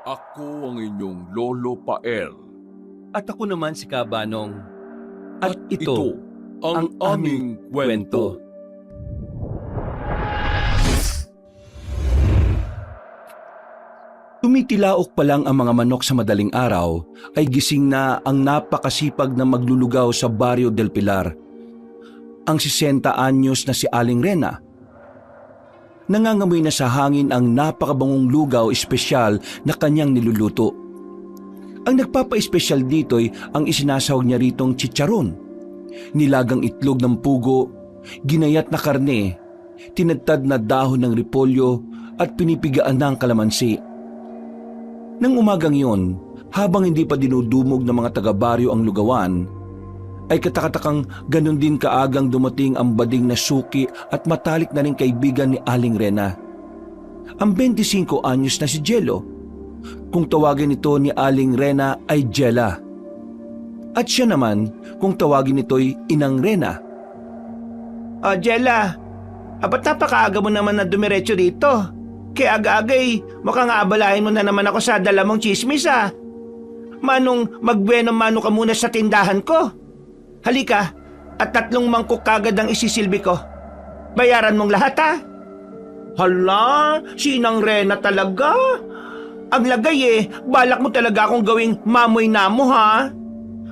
Ako ang inyong Lolo Pael. At ako naman si Kabanong. At ito ang aming kwento. Tumitilaok pa lang ang mga manok sa madaling araw ay gising na ang napakasipag na maglulugaw sa Barrio del Pilar. Ang 60 anyos na si Aling Rena. Nangangamoy na sa hangin ang napakabangong lugaw espesyal na kanyang niluluto. Ang nagpapa-espesyal dito'y ang isinasahog niya ritong chicharon, nilagang itlog ng pugo, ginayat na karne, tinadtad na dahon ng repolyo at pinipigaan ng kalamansi. Nang umagang yon, habang hindi pa dinudumog ng mga taga-baryo ang lugawan, ay katakatakang ganun din kaagang dumating ang bading na suki at matalik na rin kaibigan ni Aling Rena. Ang 25 anyos na si Jello. Kung tawagin ito ni Aling Rena ay Jella. At siya naman kung tawagin ito'y Inang Rena. Jella, ba't napakaaga mo naman na dumiretso dito? Kaya aga-agay, mukhang aabalahin mo na naman ako sa dala mong chismis Manong magbueno mano ka muna sa tindahan ko. Halika, at 3 mangkok kagad ang isisilbi ko. Bayaran mong lahat Hala, si Inang Rena talaga. Ang lagay balak mo talaga akong gawing mamoy namo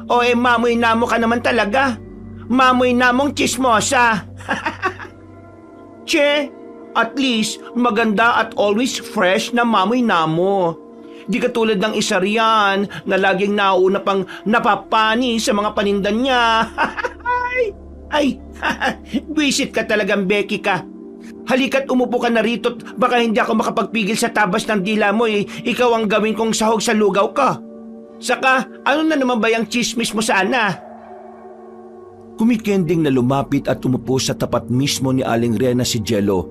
O mamoy namo ka naman talaga. Mamoy namong chismosa. Che, at least maganda at always fresh na mamoy namo. Di katulad ng isa riyan na laging nauna pang napapani sa mga panindan niya. Ay, buwisit ka talagang Becky ka. Halika't umupo ka na rito't baka hindi ako makapagpigil sa tabas ng dila mo Ikaw ang gawin kong sahog sa lugaw ka. Saka, ano na naman ba yung chismis mo sana? Kumikending na lumapit at umupo sa tapat mismo ni Aling Rena si Jello.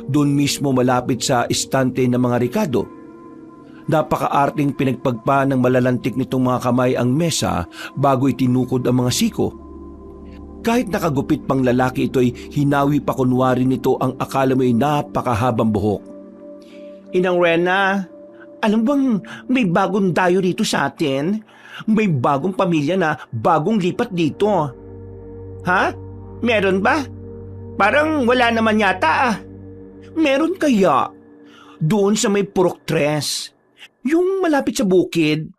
Doon mismo malapit sa istante ng mga Ricardo. Napakaarting pinagpagpa ng malalantik nitong mga kamay ang mesa bago itinukod ang mga siko. Kahit nakagupit pang lalaki ito'y hinawi pa kunwari nito ang akala mo'y napakahabang buhok. Inang Rena, alam bang may bagong dayo rito sa atin? May bagong pamilya na bagong lipat dito. Ha? Meron ba? Parang wala naman yata Meron kaya? Doon sa may Purok 3. Yung malapit sa bukid,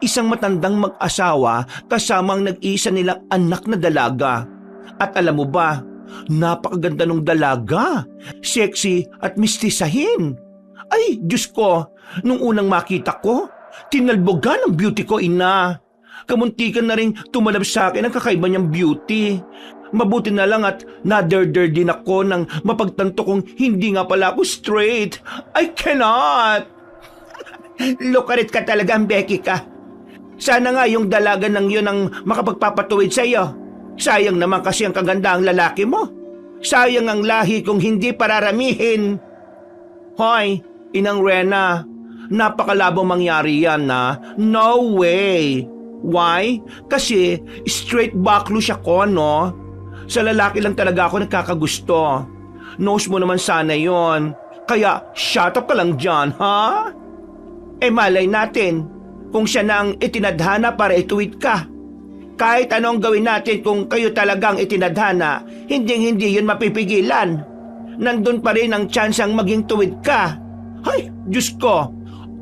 isang matandang mag-asawa kasama ang nag-iisa nilang anak na dalaga. At alam mo ba, napakaganda ng dalaga, sexy at mistisahin. Ay, Diyos ko, nung unang makita ko, tinalbogan ang beauty ko, ina. Kamuntikan na rin tumalab sa akin ang kakaiba niyang beauty. Mabuti na lang at naderder din ako nang mapagtanto kong hindi nga pala ako straight. I cannot! Lukarit ka talaga, Becky ka. Sana nga yung dalaga ng yun ang makapagpapatuwid sa iyo. Sayang naman kasi ang kagandaang lalaki mo. Sayang ang lahi kung hindi pararamihin. Hoy, Inang Rena, napakalabong mangyari yan No way! Why? Kasi straight backless ako, no? Sa lalaki lang talaga ako nagkakagusto. Knows mo naman sana yon. Kaya shut up ka lang dyan, ha? Malay natin kung siya na ang itinadhana para ituwid ka. Kahit anong gawin natin kung kayo talagang itinadhana, hindi yun mapipigilan. Nandun pa rin ang tsansang maging tuwid ka. Ay, Diyos ko,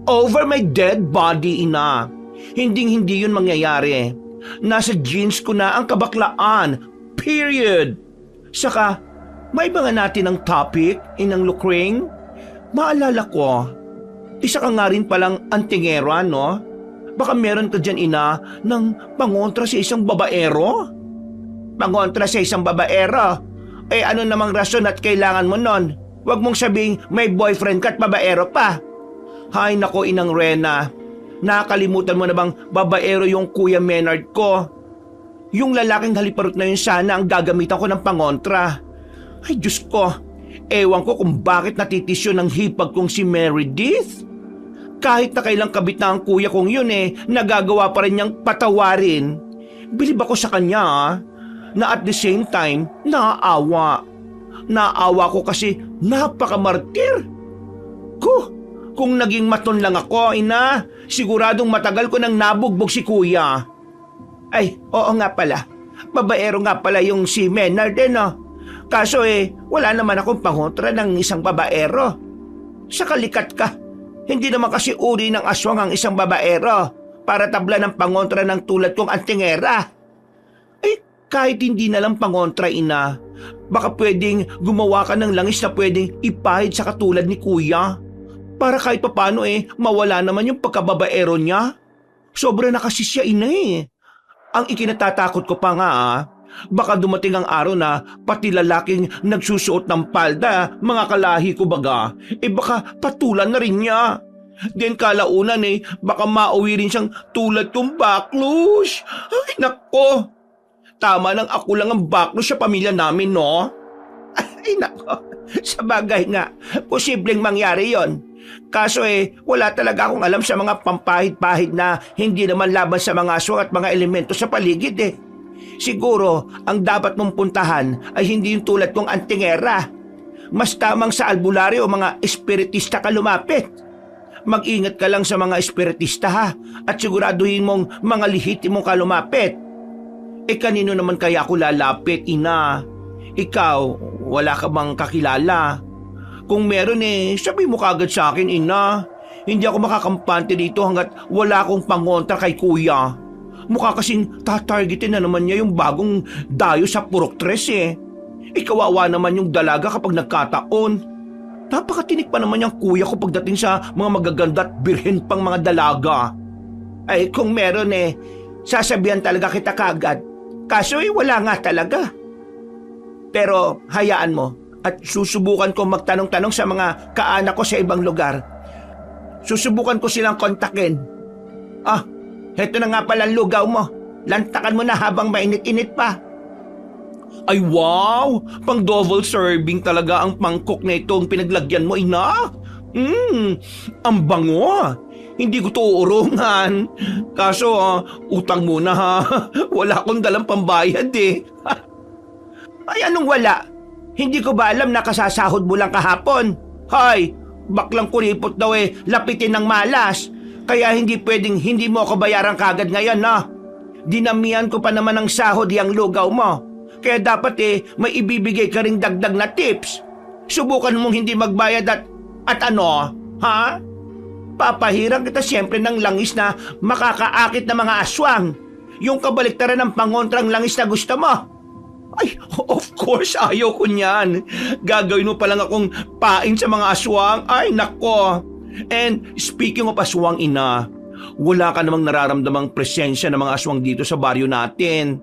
over my dead body, ina. Hindi yun mangyayari. Nasa genes ko na ang kabaklaan. Period. Saka, maiba nga natin ang topic, Inang Lukring. Maalala ko, isa ka nga rin palang antingera, no? Baka meron ka dyan, ina, ng pangontra sa isang babaero? Pangontra sa isang babaero? Ano namang rason at kailangan mo nun? Huwag mong sabing may boyfriend ka at babaero pa. Hay nako, Inang Rena. Nakalimutan mo na bang babaero yung Kuya Menard ko? Yung lalaking haliparot na yun sana ang gagamitan ko ng pangontra. Ay, Diyos ko. Ewan ko kung bakit natitisyo ng hipag kong si Meredith. Kahit na kailang kabit na ang kuya kong yun nagagawa pa rin niyang patawarin. Bilib ako sa kanya na at the same time, naaawa. Naawa ko kasi napakamartir. Kung naging maton lang ako, ina, siguradong matagal ko nang nabugbog si kuya. Ay, oo nga pala. Babaero nga pala yung si Menard no? Kaso wala naman akong pangontra ng isang babaero. Sa kalikat ka, hindi naman kasi uri ng aswang ang isang babaero para tabla ng pangontra ng tulad kong antingera. Ay, kahit hindi na lang pangontra, ina, baka pwedeng gumawa ka ng langis na pwedeng ipahid sa katulad ni kuya. Para kahit papano mawala naman yung pagkababaero niya. Sobra na kasi siya, ina Ang ikinatatakot ko pa nga baka dumating ang araw na pati lalaking nagsusuot ng palda, mga kalahi ko baga, baka patulan na rin niya. Then kalaunan baka mauwi rin siyang tulad kong baklos. Ay nako, tama nang ako lang ang baklos sa pamilya namin, no? Ay nako, sa bagay nga, posibleng mangyari yon. Kaso wala talaga akong alam sa mga pampahid-pahid na hindi naman laban sa mga aswang at mga elemento sa paligid Siguro, ang dapat mong puntahan ay hindi yung tulad kong antingera. Mas tamang sa albularyo o mga espiritista ka lumapit. Mag-ingat ka lang sa mga espiritista at siguraduhin mong mga lihitimong ka lumapit. Kanino naman kaya ako lalapit, ina? Ikaw, wala ka bang kakilala? Kung meron sabi mo kagad sa akin, ina. Hindi ako makakampante dito hanggat wala akong pangontra kay kuya. Mukha kasing tatargetin na naman niya yung bagong dayo sa purok-tres Ikawawa naman yung dalaga kapag nagkataon. Napakatinik pa naman yung kuya ko pagdating sa mga magaganda at birhen pang mga dalaga. Ay kung meron sasabihan talaga kita kagad. Kaso wala nga talaga. Pero hayaan mo at susubukan ko magtanong-tanong sa mga kaanak ko sa ibang lugar. Susubukan ko silang kontakin. Heto na nga pala ang lugaw mo. Lantakan mo na habang mainit-init pa. Ay wow! Pang double serving talaga ang mangkok na itong pinaglagyan mo, ina. Ang bango. Hindi ko to uurungan. Kaso utang muna Wala akong dalang pambayad Ay anong wala? Hindi ko ba alam na kasasahod mo lang kahapon? Hay! Baklang kuripot daw lapitin ng malas. Kaya hindi pwedeng hindi mo ako bayaran kagad ngayon, no? Dinamihan ko pa naman ng sahod yung lugaw mo. Kaya dapat may ibibigay ka ring dagdag na tips. Subukan mong hindi magbayad at ano, ha? Papahirang kita siyempre ng langis na makakaakit na mga aswang. Yung kabaliktaran ng pangontrang langis na gusto mo. Ay, of course, ayaw ko niyan. Gagawin mo palang akong pain sa mga aswang. Ay, nako. And speaking of aswang, ina, wala ka namang nararamdamang presensya ng mga aswang dito sa baryo natin.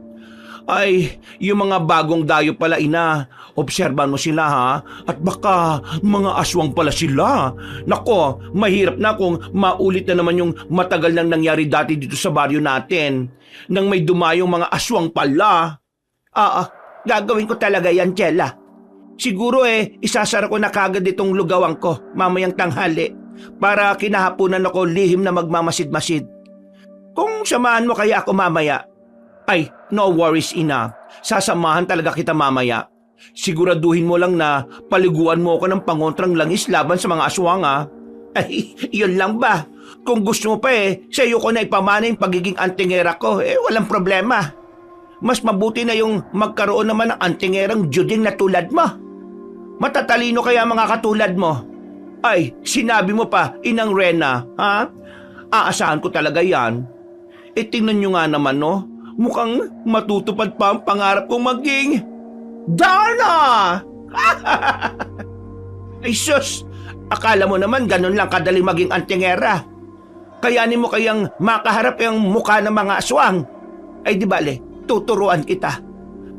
Ay, yung mga bagong dayo pala, ina, obserban mo sila at baka mga aswang pala sila. Nako, mahirap na kung maulit na naman yung matagal nang nangyari dati dito sa baryo natin. Nang may dumayong mga aswang pala. Gagawin ko talaga yan, Chela. Siguro isasara ko na kagad itong lugawang ko mamayang tanghali para kinahaponan ako lihim na magmamasid-masid. Kung samahan mo kaya ako mamaya, ay no worries, ina. Sasamahan talaga kita mamaya. Siguraduhin mo lang na paliguan mo ako ng pangontrang langis laban sa mga aswang Ay, yun lang ba? Kung gusto mo pa sa'yo ko na ipamana yung pagiging antingera ko, walang problema. Mas mabuti na yung magkaroon naman ng antingerang juding na tulad mo. Matatalino kaya mga katulad mo. Ay, sinabi mo pa, Inang Rena, ha? Aasahan ko talaga yan. Tingnan nyo nga naman, no? Mukhang matutupad pa ang pangarap kong maging Darna! Ay sus, akala mo naman ganun lang kadali maging antingera. Kayanin mo kayang makaharap yung mukha ng mga aswang. Ay di bale, tuturuan kita.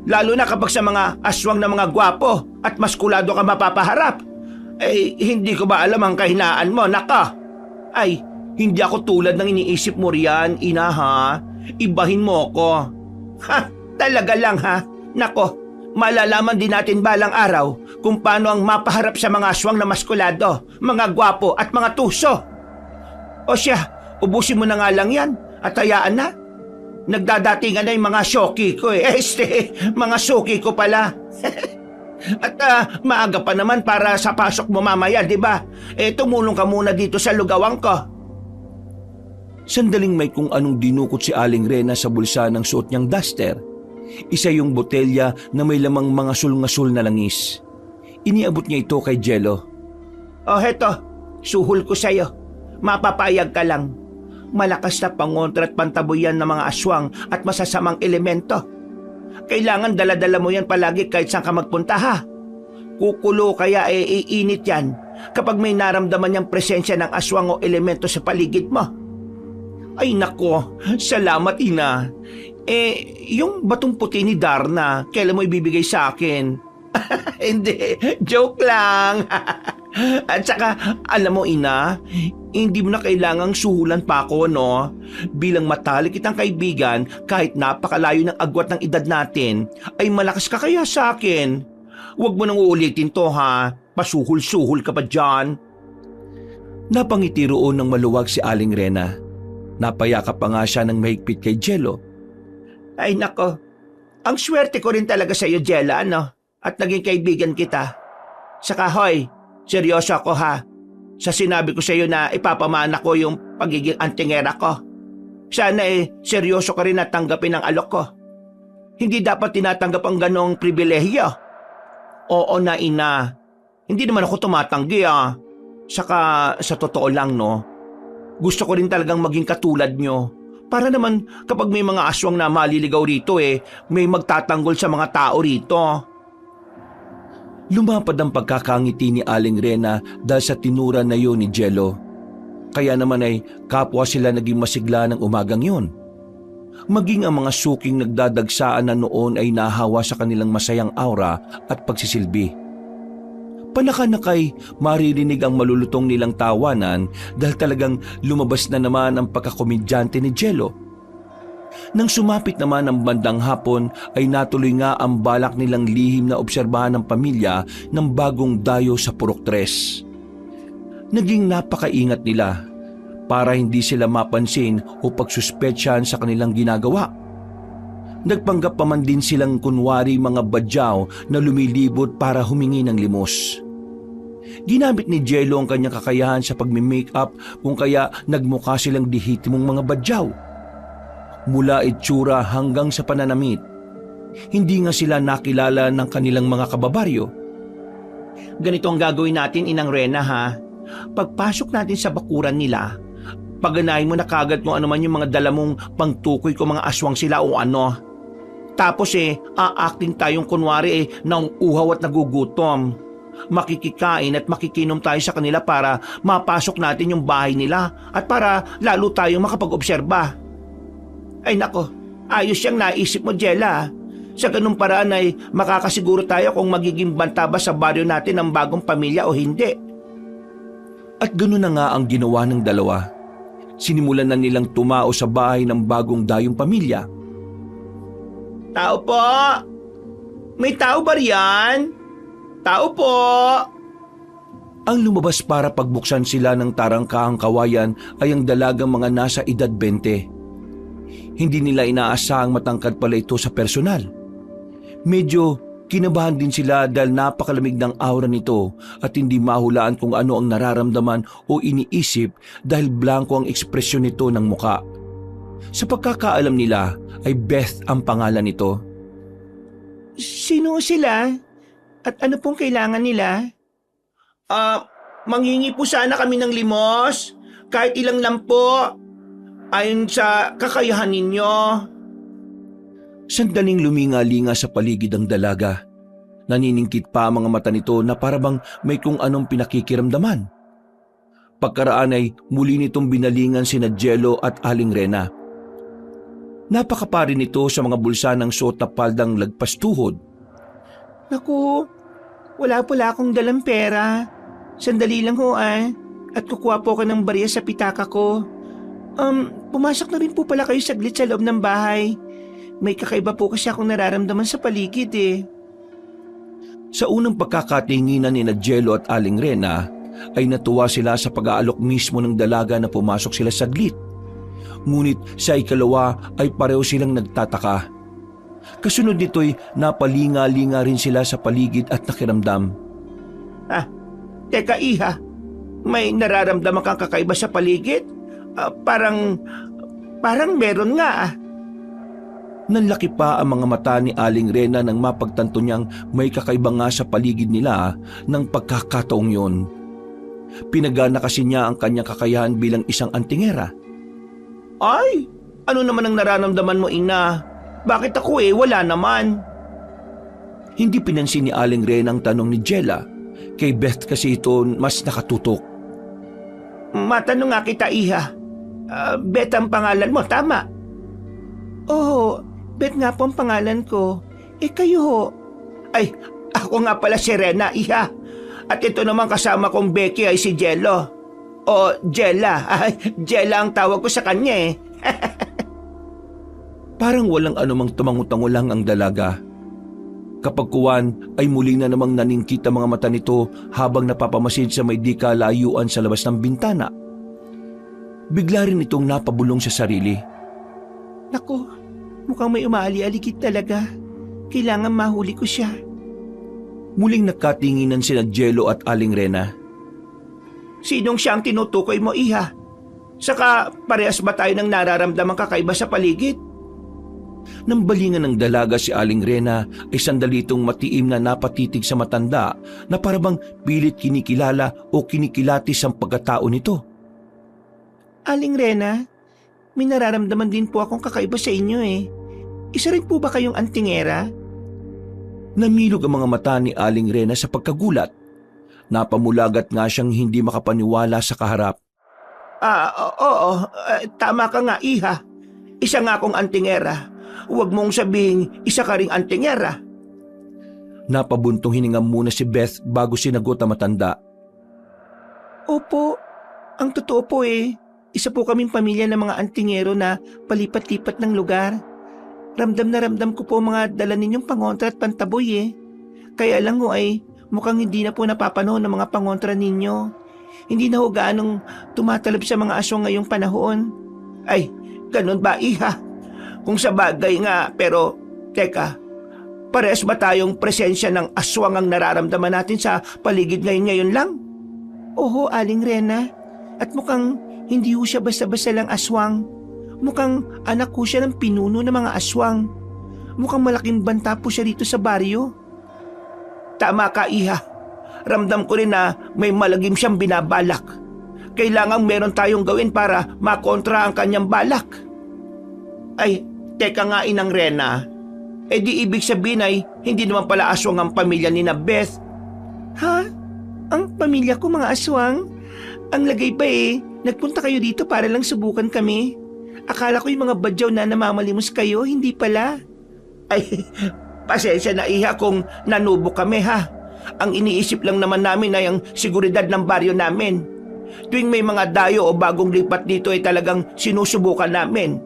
Lalo na kapag sa mga aswang na mga gwapo at maskulado ka mapapaharap. Hindi ko ba alam ang kahinaan mo, naka? Ay, hindi ako tulad ng iniisip mo riyan, ina ha? Ibahin mo ko. Ha, talaga lang ha? Nako, malalaman din natin balang araw kung paano ang mapaharap sa mga aswang na maskulado, mga gwapo at mga tuso. O siya, ubusin mo na nga lang yan at hayaan na. Nagdadatingan na yung mga shoki ko mga shoki ko pala. At maaga pa naman para sa pasok mo mamaya, di ba? Tumulong ka muna dito sa lugawang ko. Sandaling may kung anong dinukot si Aling Rena sa bulsa ng suot niyang duster. Isa yung botelya na may lamang mga sul-ngasul na langis. Iniabot niya ito kay Jello. Heto, suhol ko sa'yo. Mapapayag ka lang. Malakas na pangontra at pantaboyan ng mga aswang at masasamang elemento. Kailangan dala-dala mo yan palagi kahit saan ka magpunta, ha? Kukulo kaya iinit yan kapag may naramdaman niyang presensya ng aswang o elemento sa paligid mo. Ay nako, salamat ina. Yung batong puti ni Darna, kailan mo ibibigay sa akin? Hindi, joke lang. At saka, alam mo ina, hindi mo na kailangang suhulan pa ako, no? Bilang matalik kitang kaibigan, kahit napakalayo ng agwat ng edad natin, ay malakas ka kaya sa akin. Huwag mo nang uulitin to, ha? Pasuhul-suhul ka pa dyan. Napangiti roon ng maluwag si Aling Rena. Napayakap pa nga siya ng mahigpit kay Jello. Ay nako, ang swerte ko rin talaga sa iyo, Jella, ano? At naging kaibigan kita. Saka hoy, seryoso ako ha. Sa sinabi ko sa iyo na ipapamana ko yung pagiging antingera ko. Sana seryoso ka rin na tanggapin ang alok ko. Hindi dapat tinatanggap ang ganong pribilehyo. Oo na ina, hindi naman ako tumatanggi Saka sa totoo lang no, gusto ko rin talagang maging katulad nyo. Para naman kapag may mga aswang na maliligaw rito may magtatanggol sa mga tao rito. Lumapad ang pagkakangiti ni Aling Rena dahil sa tinura na yun ni Jello. Kaya naman ay kapwa sila naging masigla ng umagang yun. Maging ang mga suking nagdadagsaan na noon ay nahawa sa kanilang masayang aura at pagsisilbi. Panakanakay maririnig ang malulutong nilang tawanan dahil talagang lumabas na naman ang pagkakomedyante ni Jello. Nang sumapit naman ang bandang hapon ay natuloy nga ang balak nilang lihim na obserbahan ng pamilya ng bagong dayo sa Purok 3. Naging napakaingat nila para hindi sila mapansin o pagsuspetsyahan sa kanilang ginagawa. Nagpanggap pa man din silang kunwari mga badyaw na lumilibot para humingi ng limos. Ginamit ni Jello ang kanyang kakayahan sa pagmi-makeup kung kaya nagmukha silang dihitimong mga badyaw. Mula itsura hanggang sa pananamit, hindi nga sila nakilala ng kanilang mga kababaryo. Ganito ang gagawin natin, Inang Rena ha. Pagpasok natin sa bakuran nila, pagganahin mo na kagad kung ano man yung mga dala mong pangtukoy kung mga aswang sila o ano. Tapos a-acting tayong kunwari nauuhaw at nagugutom. Makikikain at makikinom tayo sa kanila para mapasok natin yung bahay nila at para lalo tayong makapag-obserba. Ay nako, ayos siyang naisip mo, Jella. Sa ganung paraan ay makakasiguro tayo kung magiging banta ba sa baryo natin ang bagong pamilya o hindi. At ganoon na nga ang ginawa ng dalawa. Sinimulan na nilang tumao sa bahay ng bagong dayong pamilya. Tao po! May tao ba riyan? Tao po! Ang lumabas para pagbuksan sila ng tarangkahang kawayan ay ang dalagang mga nasa edad 20. Hindi nila inaasahang matangkad pala ito sa personal. Medyo kinabahan din sila dahil napakalamig ng aura nito at hindi mahulaan kung ano ang nararamdaman o iniisip dahil blanko ang ekspresyon nito ng muka. Sa pagkakaalam nila ay Beth ang pangalan nito. Sino sila? At ano pong kailangan nila? Manghingi po sana kami ng limos. Kahit ilang lang po. Ayon sa kakayahan ninyo. Sandaling luminga-linga sa paligid ang dalaga. Naniningkit pa ang mga mata nito na parabang may kung anong pinakikiramdaman. Pagkaraan ay muli nitong binalingan sina Jello at Aling Rena. Napakapari nito sa mga bulsa ng suot na paldang lagpas tuhod. Naku, wala pala akong dalang pera. Sandali lang ho at kukuha po ko ng barya sa pitaka ko. Pumasok na rin po pala kayo saglit sa loob ng bahay. May kakaiba po kasi akong nararamdaman sa paligid Sa unang pagkakatinginan ni Jello at Aling Rena ay natuwa sila sa pag-aalok mismo ng dalaga na pumasok sila saglit. Ngunit sa ikalawa ay pareho silang nagtataka. Kasunod nito'y napalinga-linga rin sila sa paligid at nakiramdam. Teka iha, may nararamdaman kang kakaiba sa paligid? Parang meron nga. Nanlaki pa ang mga mata ni Aling Rena nang mapagtanto niyang may kakaiba nga sa paligid nila ng pagkakataong yon. Pinagana kasi niya ang kanyang kakayahan bilang isang antingera. Ay, ano naman ang nararamdaman mo, ina? Bakit ako wala naman? Hindi pinansin ni Aling Rena ang tanong ni Jella. Kay Beth kasi ito mas nakatutok. Matanong nga kita, iha. Beth ang pangalan mo, tama? Oo, Beth nga po ang pangalan ko. Kayo ho? Ay, ako nga pala si Rena, iha. At ito naman kasama kong Becky ay si Jello. O Jella. Ay, Jella ang tawag ko sa kanya Parang walang anumang tumangutangulang ang dalaga. Kapag kuwan ay muli na namang naningkit ang mga mata nito habang napapamasid sa may di kalayuan sa labas ng bintana. Bigla rin itong napabulong sa sarili. Naku, mukhang may umaali-aligid talaga. Kailangan mahuli ko siya. Muling nagkatinginan sina Jello at Aling Rena. Sinong siyang tinutukoy mo, iha? Saka parehas ba tayo ng nararamdamang kakaiba sa paligid? Nang balingan ng dalaga si Aling Rena ay sandali itong matiim na napatitig sa matanda na parabang pilit kinikilala o kinikilatis ang pagkatao nito. Aling Rena, may nararamdaman din po akong kakaiba sa inyo Isa rin po ba kayong antingera? Namilog ang mga mata ni Aling Rena sa pagkagulat. Napamulagat nga siyang hindi makapaniwala sa kaharap. Oo, tama ka nga, iha. Isa nga akong antingera. Huwag mong sabihing isa ka ring antingera. Napabuntong hininga muna si Beth bago sinagot ang matanda. Opo, ang totoo po isa po kaming pamilya ng mga antingero na palipat-lipat ng lugar. Ramdam na ramdam ko po mga dala ninyong pangontra at pantaboy Kaya lang ho mukhang hindi na po napapanahon ng mga pangontra ninyo. Hindi na ho gaanong tumatalab sa mga aswang ngayong panahon. Ay, ganun ba, iha? Kung sa bagay nga, pero teka, parehas ba tayong presensya ng aswang ang nararamdaman natin sa paligid ngayon lang? Oo, Aling Rena. At mukhang hindi ho siya basta-basta lang aswang. Mukhang anak ko siya ng pinuno ng mga aswang. Mukhang malaking banta po siya rito sa baryo. Tama ka, iha. Ramdam ko rin na may malagim siyang binabalak. Kailangang meron tayong gawin para makontra ang kanyang balak. Ay, teka nga, Inang Rena. Di ibig sabihin ay hindi naman pala aswang ang pamilya ni na Beth. Ha? Ang pamilya ko mga aswang? Ang lagay ba nagpunta kayo dito para lang subukan kami? Akala ko yung mga badyaw na namamalimos kayo, hindi pala. Ay, pasensya na, iha, kung nanubo kami, ha. Ang iniisip lang naman namin ay ang seguridad ng baryo namin. Tuwing may mga dayo o bagong lipat dito ay talagang sinusubukan namin.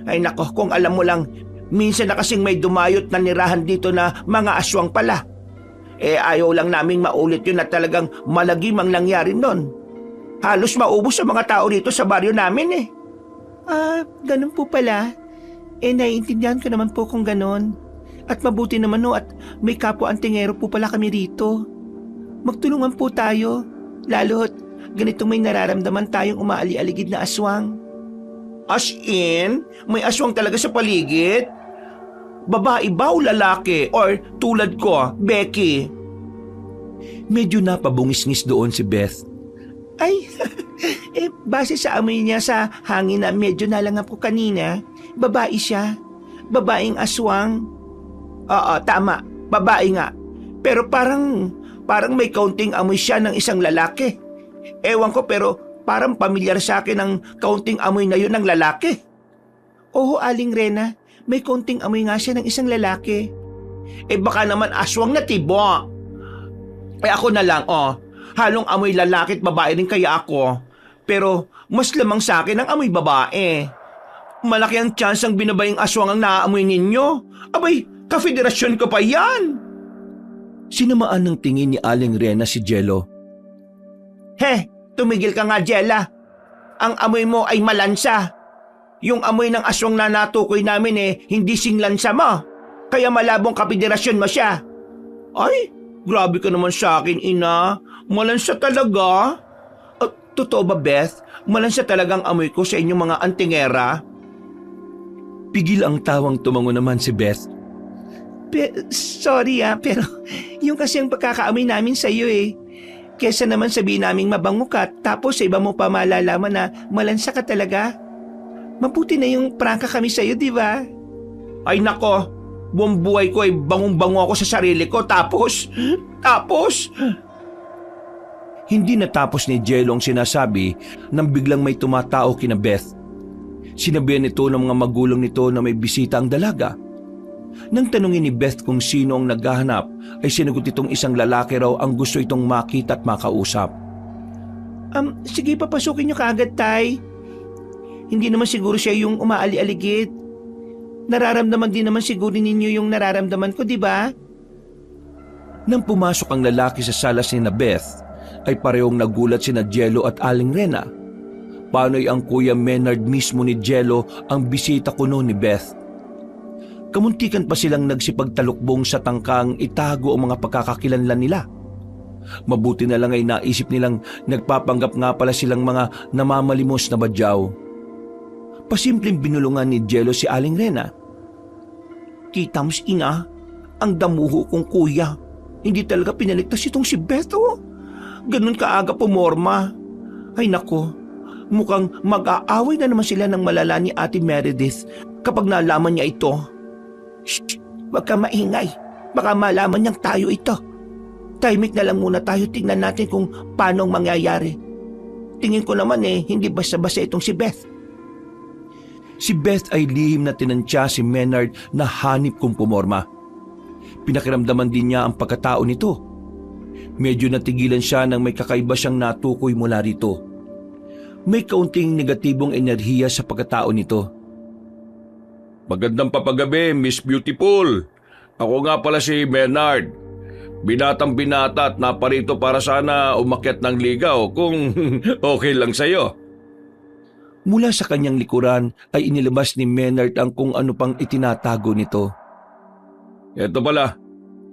Ay nako, kung alam mo lang, minsan na kasing may dumayot na nirahan dito na mga aswang pala. Ayaw lang naming maulit yun at talagang malagim ang nangyari nun. Halos maubos ang mga tao dito sa baryo namin ganun po pala. Naiintindihan ko naman po kung ganun. At mabuti naman at may kapwa antingero po pala kami rito. Magtulungan po tayo, lalo't ganitong may nararamdaman tayong umaali-aligid na aswang. As in? May aswang talaga sa paligid? Babae ba o lalaki? Or tulad ko, Becky? Medyo napabungis-ngis doon si Beth. Ay, base sa amoy niya sa hangin na medyo nalangap ko kanina, babae siya. Babaeng aswang. Oo, tama. Babae nga. Pero parang may kaunting amoy siya ng isang lalaki. Ewan ko, pero parang pamilyar sa akin ang kaunting amoy na yun ng lalaki. Oo, Aling Rena, may kaunting amoy nga siya ng isang lalaki. Baka naman aswang na tibo. Ako na lang, halong amoy lalaki at babae rin kaya ako. Pero mas lamang sa akin ang amoy babae. Malaki ang chance ang binabayang aswang ang naaamoy ninyo. Abay, kafederasyon ko pa yan. Sinamaan ng tingin ni Aling Rena si Jello. Tumigil ka nga, Jella. Ang amoy mo ay malansa. Yung amoy ng aswang na natukoy namin hindi singlansa mo. Kaya malabong kapederasyon mo siya. Ay, grabe ka naman sa akin, ina. Malansa talaga. Totoo ba, Beth? Malansa talagang amoy ko sa inyong mga antingera? Pigil ang tawang tumango naman si Beth. Sorry pero yung kasi ang pagkakaamoy namin sa iyo eh. Kesa naman sabihin naming mabango ka, tapos sa iba mo pa malalaman na malansa ka talaga. Mabuti na yung prangka kami sa iyo, di ba? Ay nako, buong buhay ko ay bangong-bango ako sa sarili ko, tapos... Hindi natapos ni Jello ang sinasabi nang biglang may tumatao kina Beth. Sinabihan ito ng mga magulang nito na may bisita ang dalaga. Nang tanungin ni Beth kung sino ang naghahanap, ay sinagot itong isang lalaki raw ang gusto itong makita at makausap. Sige, papasukin niyo kaagad, Tay. Hindi naman siguro siya yung umaali-aligid. Nararamdaman din naman siguro ninyo yung nararamdaman ko, di ba? Nang pumasok ang lalaki sa salas ni na Beth, ay parehong nagulat sina Jello at Aling Rena. Paano'y ang Kuya Menard mismo ni Jello ang bisita kuno ni Beth? Kamuntikan pa silang nagsipagtalukbong sa tangkang itago ang mga pagkakakilanlan nila. Mabuti na lang ay naisip nilang nagpapanggap nga pala silang mga namamalimos na badyaw. Pasimpleng binulungan ni Jello si Aling Rena. Kitams, ina, ang damuho kong kuya. Hindi talaga pinaligtas itong si Beth, oh. Ganun kaaga pumorma. Ay nako, mukhang mag-aaway na naman sila ng malala ni Ate Meredith kapag nalaman niya ito. Shh! Huwag ka maingay. Baka malaman niyang tayo ito. Tahimik na lang muna tayo, tingnan natin kung paano ang mangyayari. Tingin ko naman hindi basta-basta itong si Beth. Si Beth ay lihim na tinantya si Menard na hanip kung pumorma. Pinakiramdaman din niya ang pagkatao nito. Medyo natigilan siya nang may kakaiba siyang natukoy mula rito. May kaunting negatibong enerhiya sa pagkatao nito. Magandang papagabi, Miss Beautiful. Ako nga pala si Bernard. Binatang binata at naparito para sana umakyat ng ligaw kung okay lang sa'yo. Mula sa kanyang likuran ay inilabas ni Menard ang kung ano pang itinatago nito. Eto pala,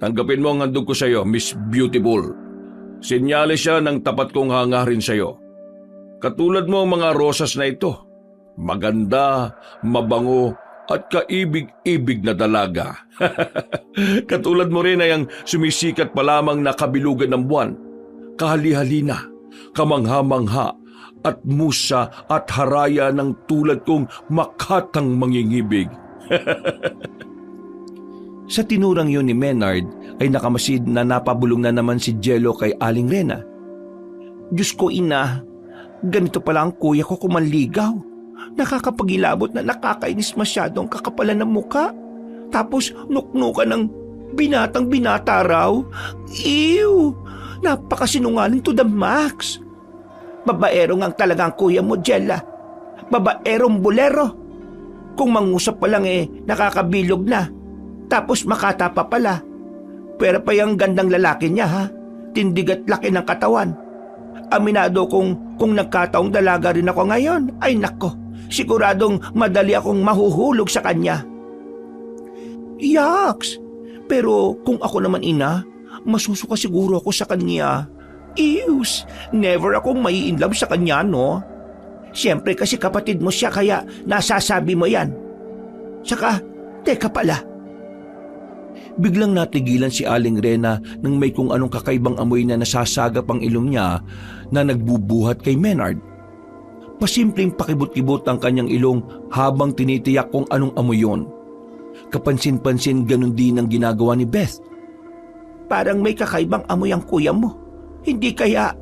tanggapin mo ang handog ko sa'yo, Miss Beautiful. Sinyales siya ng tapat kong hangarin sa'yo. Katulad mo ang mga rosas na ito. Maganda, mabango, at kaibig-ibig na dalaga. Katulad mo rin ay ang sumisikat pa lamang na kabilugan ng buwan, kahali-halina, kamangha-mangha, at musa at haraya ng tulad kong makatang mangingibig. Sa tinurang yun ni Menard ay nakamasid na napabulong na naman si Jello kay Aling Rena. Diyos ko, ina, ganito pala ang kuya ko kumanligaw. Nakakapagilabot na nakakainis masyadong kakapalan ng muka. Tapos nuknukan ng binatang binata raw. Ew! Napakasinungaling to the max. Babaerong ang talagang kuya mo, Jella. Babaerong bolero. Kung mangusap pa lang nakakabilog na. Tapos makata pa pala. Pero pa yung gandang lalaki niya, ha? Tindig at laki ng katawan. Aminado kung nagkataong dalaga rin ako ngayon, ay nako, siguradong madali akong mahuhulog sa kanya. Yaks! Pero kung ako naman, ina, masusuka siguro ako sa kanya. Ews! Never akong mai-inlove sa kanya, no? Siyempre kasi kapatid mo siya kaya nasasabi mo yan. Saka, teka pala. Biglang natigilan si Aling Rena nang may kung anong kakaibang amoy na nasasagap ang ilong niya na nagbubuhat kay Menard. Pasimpleng pakibot-kibot ang kanyang ilong habang tinitiyak kung anong amoy yon. Kapansin-pansin ganun din ang ginagawa ni Beth. Parang may kakaibang amoy ang kuya mo. Hindi kaya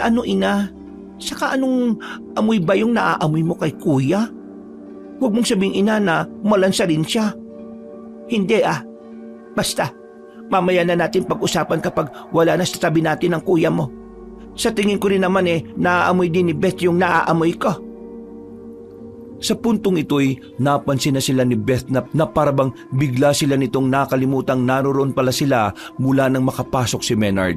ano, ina? Saka anong amoy ba yung naaamoy mo kay kuya? Huwag mong sabing, ina, na malansa rin siya. Hindi Basta, mamaya na natin pag-usapan kapag wala na sa tabi natin ang kuya mo. Sa tingin ko rin naman naaamoy din ni Beth yung naaamoy ko. Sa puntong ito'y napansin na sila ni Beth na parabang bigla sila nitong nakalimutang naroon pala sila mula nang makapasok si Menard.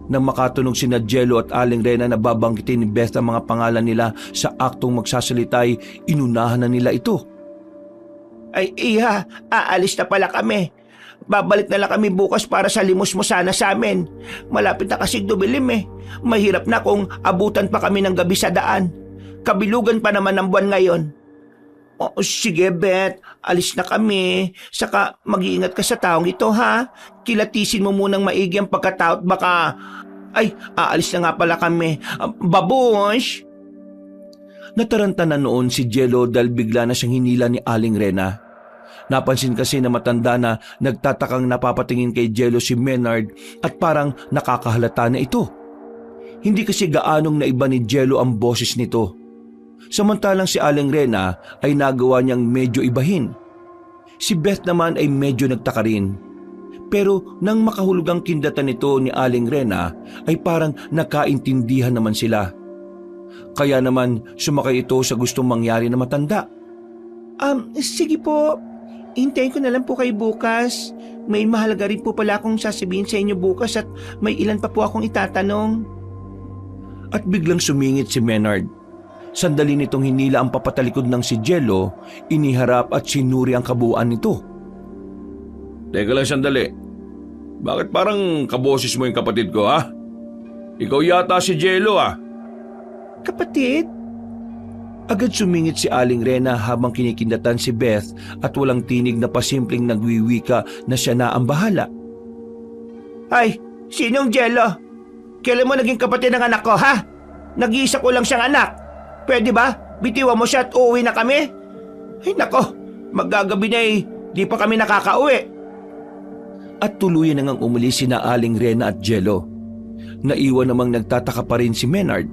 Nang makatunog sina Jello at Aling Rena na babanggitin ni Beth ang mga pangalan nila sa aktong magsasalitay, inunahan na nila ito. Ay, Iha, aalis na pala kami. Babalik na lang kami bukas para sa limos mo sana sa amin. Malapit na kasi dumilim eh. Mahirap na kung abutan pa kami ng gabi sa daan. Kabilugan pa naman ng buwan ngayon. O, sige, Beth. Alis na kami. Saka mag-iingat ka sa taong ito, ha? Kilatisin mo munang maigi ang pagkatao at baka... Ay, aalis na nga pala kami. Babush! Nataranta na noon si Jello dahil bigla na siyang hinila ni Aling Rena. Napansin kasi na matanda na nagtatakang napapatingin kay Jello si Menard at parang nakakahalata na ito. Hindi kasi gaanong naiba ni Jello ang boses nito. Samantalang si Aling Rena ay nagawa niyang medyo ibahin. Si Beth naman ay medyo nagtaka rin. Pero nang makahulog ang kindatan nito ni Aling Rena ay parang nakaintindihan naman sila. Kaya naman sumakay ito sa gustong mangyari na matanda. Sige po. Hintayin ko na lang po kayo bukas. May mahalaga rin po pala akong sasabihin sa inyo bukas at may ilan pa po akong itatanong. At biglang sumingit si Menard. Sandali nitong hinila ang papatalikod ng si Jello, iniharap at sinuri ang kabuuan nito. Teka lang sandali. Bakit parang kaboses mo yung kapatid ko, ha? Ikaw yata si Jello, ah. Kapatid? Agad sumingit si Aling Rena habang kinikindatan si Beth at walang tinig na pasimpleng nagwiwika na siya na ang bahala. Ay, sinong Jello? Kailan mo naging kapatid ng anak ko, ha? Nag-iisa ko lang siyang anak. Pwede ba? Bitiwan mo siya at uuwi na kami? Ay nako, maggagabi na eh. Di pa kami nakakauwi. At tuluyan na ngang umalis sina Aling Rena at Jello. Naiwan namang nagtataka pa rin si Menard.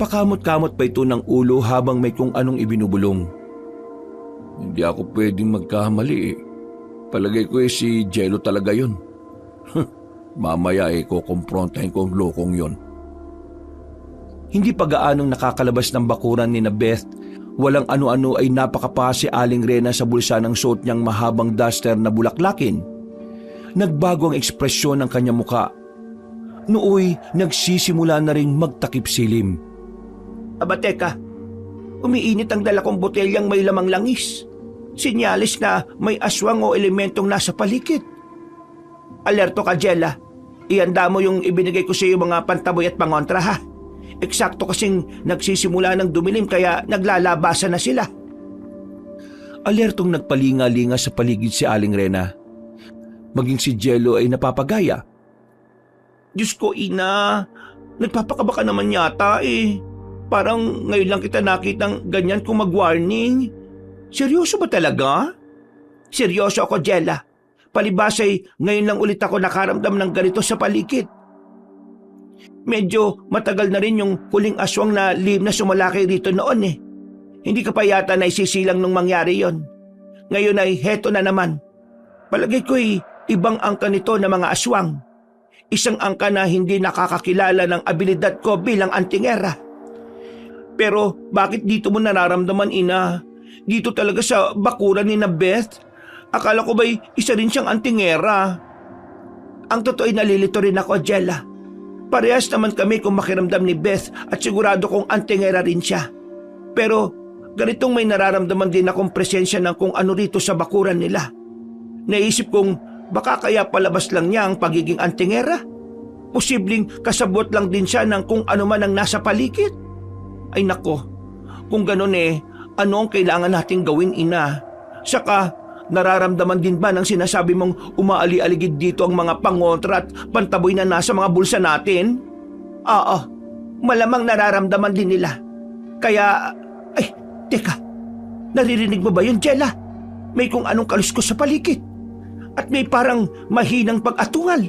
Pakamot-kamot pa ito ng ulo habang may kung anong ibinubulong. Hindi ako pwedeng magkamali eh. Palagay ko si Jello talaga yun. Mamaya kukumprontahin ko ang lokong yun. Hindi pa gaanong nakakalabas ng bakuran ni na Beth, walang ano-ano ay napakapa si Aling Rena sa bulsa ng suot niyang mahabang duster na bulaklakin. Nagbago ang ekspresyon ng kanyang muka. Nooy nagsisimula na ring magtakip silim. Aba teka, umiinit ang dala kong botelyang may lamang langis. Sinyalis na may aswang o elementong nasa paligid. Alerto ka, Jella. Ihanda mo yung ibinigay ko sa iyo mga pantaboy at pangontra, ha? Eksakto kasing nagsisimula ng dumilim kaya naglalabasan na sila. Alertong nagpalinga-linga sa paligid si Aling Rena. Maging si Jello ay napapagaya. Diyos ko, Ina. Nagpapakaba ka naman yata eh. Parang ngayon lang kita nakitang ganyan kung mag-warning. Seryoso ba talaga? Seryoso ako, Jella. Palibas ay ngayon lang ulit ako nakaramdam ng ganito sa paligid. Medyo matagal na rin yung huling aswang na lihim na sumalaki rito noon eh. Hindi ka pa yata naisisilang nung mangyari yon. Ngayon ay heto na naman. Palagay ko'y ibang angka nito na mga aswang. Isang angka na hindi nakakakilala ng abilidad ko bilang antingera. Pero bakit dito mo nararamdaman, Ina? Dito talaga sa bakuran ni na Beth? Akala ko ba'y isa rin siyang antingera? Ang totoo ay nalilito rin ako, Jella. Parehas naman kami kung makiramdam ni Beth at sigurado kong antingera rin siya. Pero ganitong may nararamdaman din akong presensya ng kung ano rito sa bakuran nila. Naisip kong baka kaya palabas lang niya ang pagiging antingera. Posibleng kasabot lang din siya ng kung ano man ang nasa paligid. Ay nako, kung ganun ano ang kailangan nating gawin, Ina? Saka, nararamdaman din ba ng sinasabi mong umaali-aligid dito ang mga pangontra at pantaboy na nasa mga bulsa natin? Oo, malamang nararamdaman din nila. Kaya, teka, naririnig mo ba yun, Jella? May kung anong kaluskos sa paligid. At may parang mahinang pag-atungal.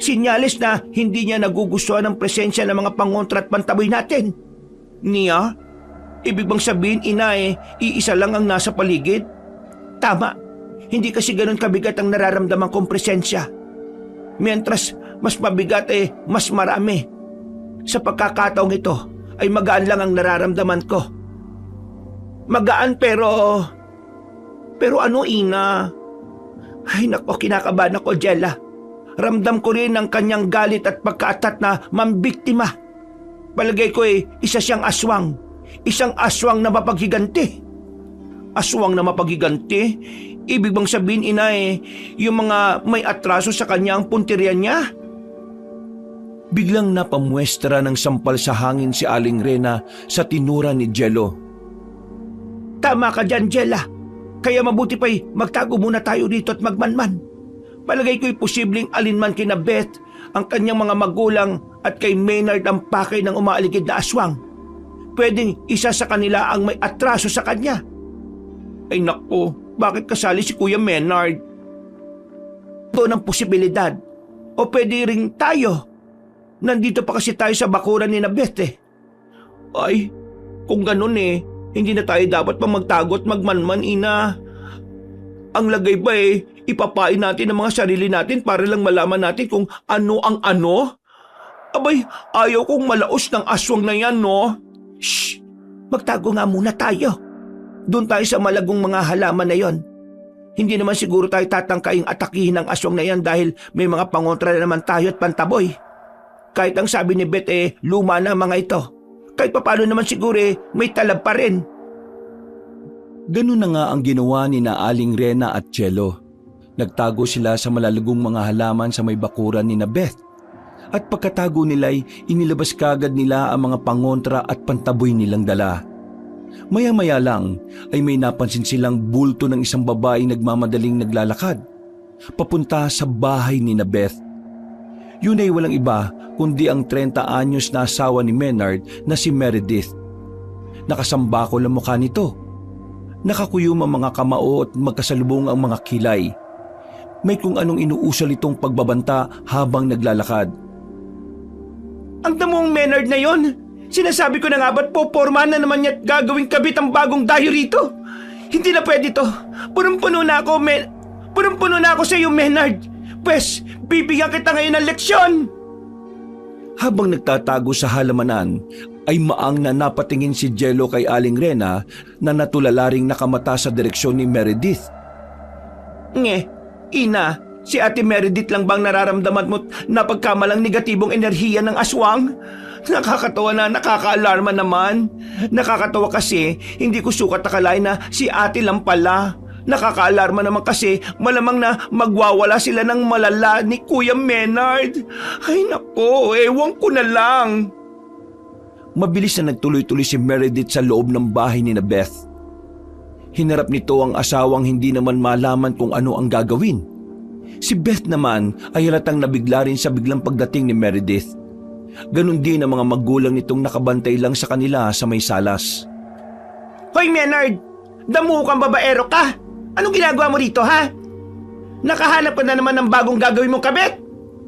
Sinyalis na hindi niya nagugustuhan ang presensya ng mga pangontra at pantaboy natin. Niya, ibig bang sabihin, Ina, iisa lang ang nasa paligid? Tama, hindi kasi ganun kabigat ang nararamdaman kong presensya. Mientras mas mabigat mas marami. Sa pagkakataong ito ay magaan lang ang nararamdaman ko. Magaan pero ano, Ina? Ay nako, kinakabahan ako, Jella. Ramdam ko rin ang kanyang galit at pagkaatat na mambiktima. Palagay ko isa siyang aswang. Isang aswang na mapaghiganti. aswang na mapagiganti? Ibig bang sabihin, ina, yung mga may atraso sa kanya ang punteriya niya? Biglang napamuestra ng sampal sa hangin si Aling Rena sa tinura ni Jello. Tama ka dyan, Jella. Kaya mabuti pa'y magtago muna tayo dito at magmanman. Palagay ko'y posibleng alinman kina Beth, ang kanyang mga magulang at kay Maynard ang pakay ng umaaligid na aswang. Pwedeng isa sa kanila ang may atraso sa kanya. Ay naku, bakit kasali si Kuya Maynard? Doon ang posibilidad. O pwede ring tayo. Nandito pa kasi tayo sa bakuran ni na Beth Ay, kung ganun hindi na tayo dapat pa magtago at magmanman, ina. Ang lagay ba ipapain natin ang mga sarili natin para lang malaman natin kung ano ang ano? Abay, ayaw kong malaos ng aswang na yan, no? Shh! Magtago nga muna tayo. Doon tayo sa malagong mga halaman na yon. Hindi naman siguro tayo tatangkaing atakihin ng aswang na yan dahil may mga pangontra na naman tayo at pantaboy. Kahit ang sabi ni Beth luma na mga ito. Kahit papalo naman siguro may talab pa rin. Ganun na nga ang ginawa ni na Aling Rena at Jello. Nagtago sila sa malalagong mga halaman sa may bakuran ni na Beth. At pagkatago nila'y inilabas kagad nila ang mga pangontra at pantaboy nilang dala. Maya-maya lang ay may napansin silang bulto ng isang babaeng nagmamadaling naglalakad papunta sa bahay ni na Beth. Yun ay walang iba kundi ang 30 anyos na asawa ni Maynard na si Meredith. Nakasambakol ang mukha nito. Nakakuyom ang mga kamao at magkasalubong ang mga kilay. May kung anong inuusal itong pagbabanta habang naglalakad. Ang damong Maynard na yon! Sinasabi ko na nga ba't poporma na naman niya't gagawing kabit ang bagong dayo rito? Hindi na pwede to. Punong-puno na ako sa iyo, Maynard. Pwes, bibigyan kita ngayon ng leksyon. Habang nagtatago sa halamanan, ay maang na napatingin si Jello kay Aling Rena na natulalaring nakamata sa direksyon ni Meredith. Ina, si Ate Meredith lang bang nararamdaman mo na pagkamalang negatibong enerhiya ng aswang? Nakakatawa na, nakakaalarma naman. Nakakatawa kasi hindi ko sukat akalain na si ate lang pala. Nakakaalarma naman kasi malamang na magwawala sila ng malala ni Kuya Maynard. Ay nako, ewan ko na lang. Mabilis na nagtuloy-tuloy si Meredith sa loob ng bahay ni na Beth. Hinarap nito ang asawang hindi naman malaman kung ano ang gagawin. Si Beth naman ay halatang nabigla rin sa biglang pagdating ni Meredith. Ganon din ang mga magulang nitong nakabantay lang sa kanila sa may salas. Hoy Maynard, damu kang babaero ka. Anong ginagawa mo rito, ha? Nakahanap ka na naman ng bagong gagawin mong kabit?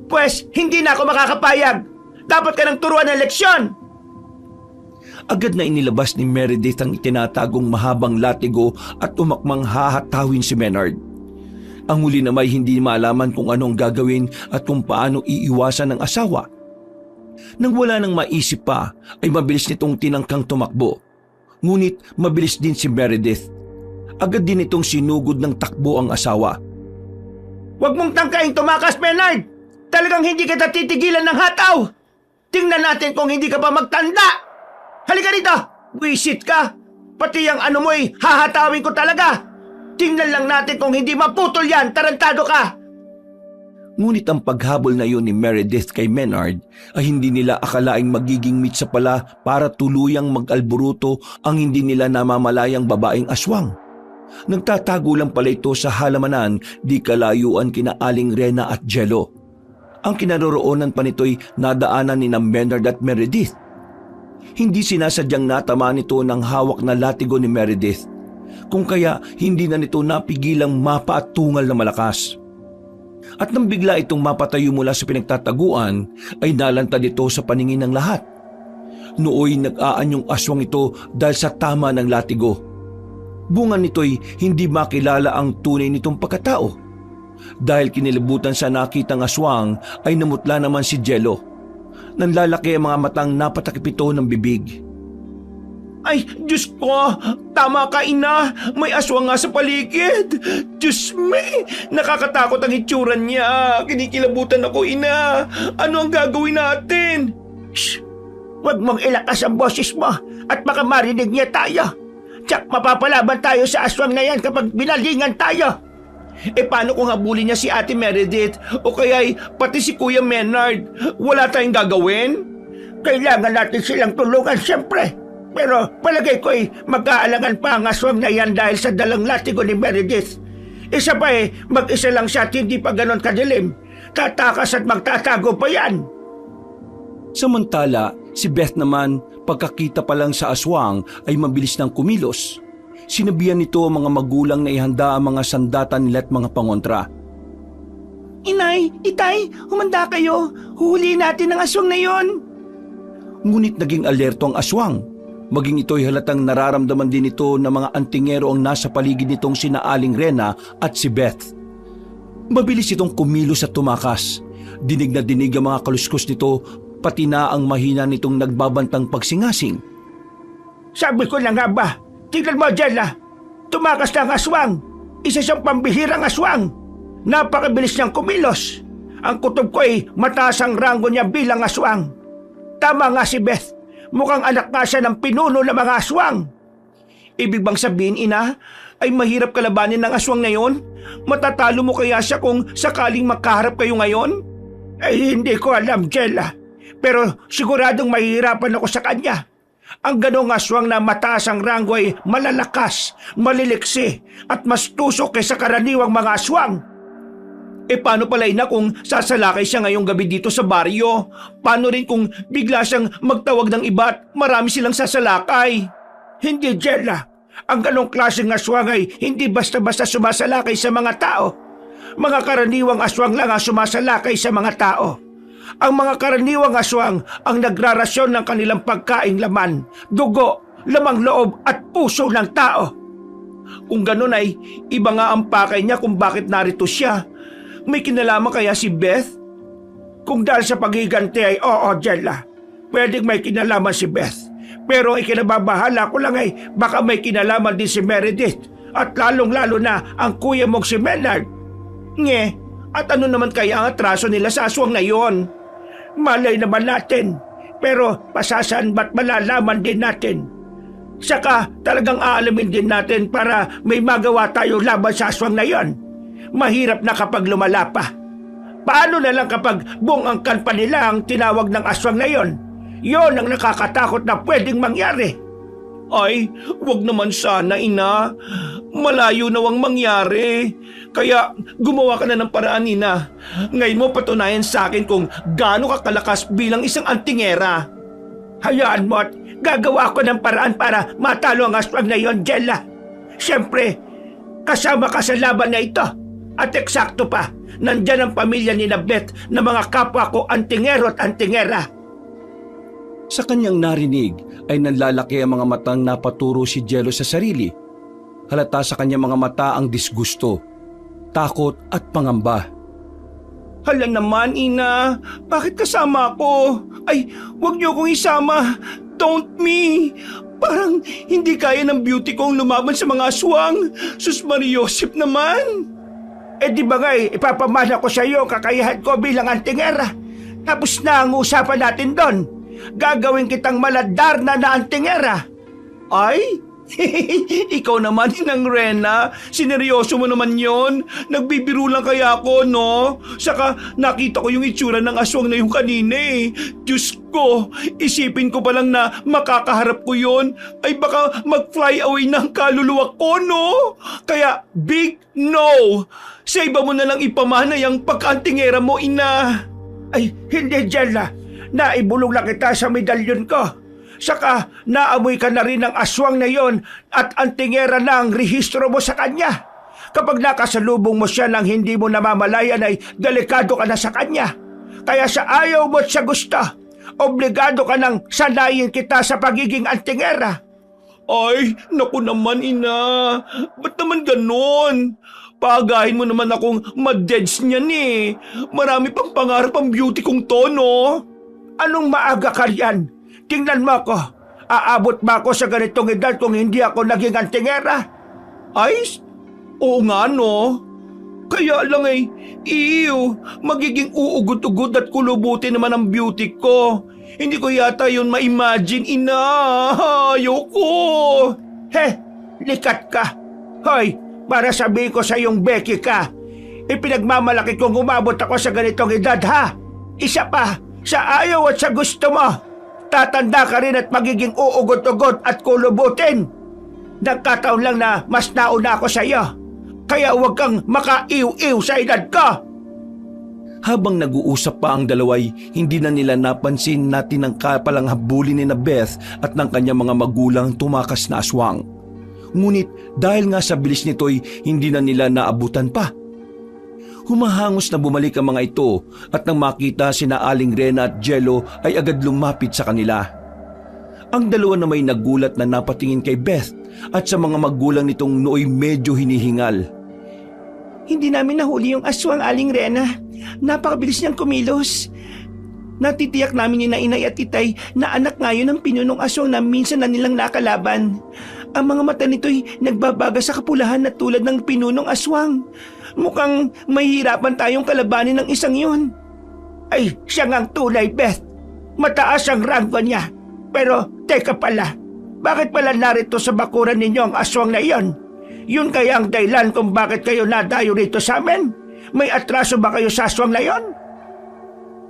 Pwes, hindi na ako makakapayag. Dapat ka nang turuan ng leksyon. Agad na inilabas ni Meredith ang itinatagong mahabang latigo at umakmang hahatawin si Maynard. Ang huli naman hindi malaman kung anong gagawin at kung paano iiwasan ng asawa. Nang wala nang maisip pa, ay mabilis nitong tinangkang tumakbo. Ngunit mabilis din si Meredith. Agad din itong sinugod ng takbo ang asawa. Huwag mong tangkaing tumakas, Maynard! Talagang hindi kita titigilan ng hataw! Tingnan natin kung hindi ka pa magtanda! Halika rito! Wisit ka! Pati ang ano mo hahatawin ko talaga! Tingnan lang natin kung hindi maputol yan! Tarantado ka! Ngunit ang paghabol na yun ni Meredith kay Maynard ay hindi nila akalaing magiging mitsa pala para tuluyang mag-alburuto ang hindi nila namamalayang babaeng aswang. Nagtatago lang pala ito sa halamanan di kalayuan kina Aling Rena at Jello. Ang kinaroroonan pa nito'y nadaanan ni Maynard at Meredith. Hindi sinasadyang natama nito ng hawak na latigo ni Meredith, kung kaya hindi na nito napigilang mapa at tungal na malakas. At nang bigla itong mapatayo mula sa pinagtataguan, ay nalantad ito sa paningin ng lahat. Nooy nag-aanyong aswang ito dahil sa tama ng latigo. Bunga nito'y hindi makilala ang tunay nitong pagkatao. Dahil kinilabutan sa nakitang aswang ay namutla naman si Jello. Nanlalaki ang mga matang napatakip ito ng bibig. Ay, Diyos ko! Tama ka, ina! May aswang nga sa paligid! Diyos me! Nakakatakot ang itsura niya! Kinikilabutan ako, ina! Ano ang gagawin natin? Shh! Huwag mong ilakas ang boses mo at baka marinig niya tayo! Tsak mapapalaban tayo sa aswang na yan kapag binalingan tayo. Paano kung habulin niya si Ate Meredith o kaya'y pati si Kuya Menard? Wala tayong gagawin? Kailangan natin silang tulungan siyempre. Pero palagay ko'y mag-aalangan pa ang aswang na yan dahil sa dalang latigo ni Meredith. Isa pa mag-isa lang siya at hindi pa ganon kadilim. Tatakas at magtatago pa yan. Samantala, si Beth naman, pagkakita pa lang sa aswang ay mabilis nang kumilos. Sinabihan nito ang mga magulang na ihanda ang mga sandatan nila at mga pangontra. Inay, Itay, humanda kayo. Huhulihin natin ang aswang na yon. Ngunit naging alerto ang aswang. Maging ito'y halatang nararamdaman din ito ng mga antingero ang nasa paligid nitong sina Aling Rena at si Beth. Mabilis itong kumilos at tumakas. Dinig na dinig ang mga kaluskos nito, pati na ang mahina nitong nagbabantang pagsingasing. Sabi ko na nga ba, tignan mo, Jella. Tumakas na ang aswang. Isa siyang pambihirang aswang. Napakabilis niyang kumilos. Ang kutob ko mataas ang ranggo niya bilang aswang. Tama nga si Beth. Mukhang anak nga siya ng pinuno ng mga aswang. Ibig bang sabihin, Ina, ay mahirap kalabanin ng aswang na yon? Matatalo mo kaya siya kung sakaling magkaharap kayo ngayon? Ay, hindi ko alam, Jella. Pero siguradong mahihirapan ako sa kanya. Ang ganong aswang na mataas ang ranggo ay malalakas, maliliksi at mas tusok kaysa karaniwang mga aswang. Paano pala, Ina, kung sasalakay siya ngayong gabi dito sa baryo? Paano rin kung bigla siyang magtawag ng iba at marami silang sasalakay? Hindi, Jella. Ang ganong klaseng aswang ay hindi basta-basta sumasalakay sa mga tao. Mga karaniwang aswang lang ang sumasalakay sa mga tao. Ang mga karaniwang aswang ang nagrarasyon ng kanilang pagkaing laman, dugo, lamang loob at puso ng tao. Kung ganun ay iba nga ang pakay niya kung bakit narito siya. May kinalaman kaya si Beth? Kung dahil sa paghiganti ay oo, Jella. Pwedeng may kinalaman si Beth. Pero ikinababahala ko lang ay baka may kinalaman din si Meredith. At lalong-lalo na ang kuya mong si Menard. Nge, at ano naman kaya ang atraso nila sa aswang na yon? Malay naman natin. Pero pasasan ba't malalaman din natin? Saka talagang aalamin din natin para may magawa tayo laban sa aswang na yon. Mahirap na kapag lumala pa. Paano na lang kapag buong angkan pa nila ang tinawag ng aswang na yon? Yon ang nakakatakot na pwedeng mangyari. Ay, wag naman sana, Ina. Malayo nawang mangyari. Kaya gumawa ka na ng paraan, Ina. Ngayon mo patunayan sa akin kung gaano ka kalakas bilang isang antingera. Hayaan mo at gagawa ko ng paraan para matalo ang aswang na yon, Jella. Siyempre, kasama ka sa laban na ito. At eksakto pa, nandyan ang pamilya ni Beth na mga kapwa ko antingero at antingera. Sa kanyang narinig ay nanlalaki ang mga matang napaturo si Jello sa sarili. Halata sa kanyang mga mata ang disgusto, takot at pangamba. Hala naman, Ina, bakit kasama ako? Ay, wag niyo akong isama. Don't me. Parang hindi kaya ng beauty kong lumaban sa mga aswang. Sus Mariosip naman. Di ba nga ipapamana ko sa iyo ang kakayahan ko bilang antingera. Tapos na ang usapan natin doon. Gagawin kitang maladar na antingera. Ay, ikaw naman, Inang Rena. Sineryoso mo naman yon. Nagbibiro lang kaya ako, no? Saka nakita ko yung itsura ng aswang na yung kanina eh. Diyos ko, isipin ko pa lang na makakaharap ko yon. Ay baka mag-fly away ng kaluluwa ko, no? Kaya big no. Sa iba mo na lang ipamana yung pagkaantingera mo, Ina. Ay, hindi, Jella. Naibulong lang kita sa medalyon ko. Saka naamoy ka na rin ng aswang na yon at antingera na ang rehistro mo sa kanya. Kapag nakasalubong mo siya nang hindi mo namamalayan ay delikado ka na sa kanya. Kaya sa ayaw mo at sa gusto, obligado ka nang sanayin kita sa pagiging antingera. Ay, naku naman, Ina. Ba't naman ganon? Paagahin mo naman akong madeds niyan eh. Marami pang pangarap ang beauty kong tono. Anong maaga ka riyan? Tingnan mo ako. Aabot ba ako sa ganitong edad kung hindi ako naging antingera? Ay, oo nga no. Kaya lang magiging uugod-ugod at kulubuti naman ang beauty ko. Hindi ko yata yun ma-imagine, Ina. Ayoko. likat ka. Hoy, para sabihin ko sa iyong Becky ka, ipinagmamalaki kong umabot ako sa ganitong edad ha. Isa pa, sa ayaw at sa gusto mo, tatanda ka rin at magiging uugot-ugot at kulubutin. Nagkataon lang na mas nauna ako sa iyo, kaya huwag kang makaiw-iw sa edad ko. Habang nag-uusap pa ang dalaway, hindi na nila napansin natin ang kapalang habulin ni na Beth at ng kanyang mga magulang tumakas na aswang. Ngunit dahil nga sa bilis nito'y hindi na nila naabutan pa. Humahangos na bumalik ang mga ito at nang makita sina Aling Rena at Jello ay agad lumapit sa kanila. Ang dalawa na may nagulat na napatingin kay Beth at sa mga magulang nitong nooy medyo hinihingal. Hindi namin nahuli yung aswang, Aling Rena. Napakabilis niyang kumilos. Natitiyak namin ni na inay at itay na anak ngayon ng pinunong aswang na minsan na nilang nakalaban. Ang mga mata nito'y nagbabaga sa kapulahan na tulad ng pinunong aswang. Mukhang mahihirapan tayong kalabanin ng isang yun. Ay, siya ngang tunay, Beth. Mataas ang ranggo niya. Pero, teka pala, bakit pala narito sa bakuran ninyo ang aswang na iyon? Yun kaya ang dahilan kung bakit kayo nadayo rito sa amin? May atraso ba kayo sa aswang na iyon?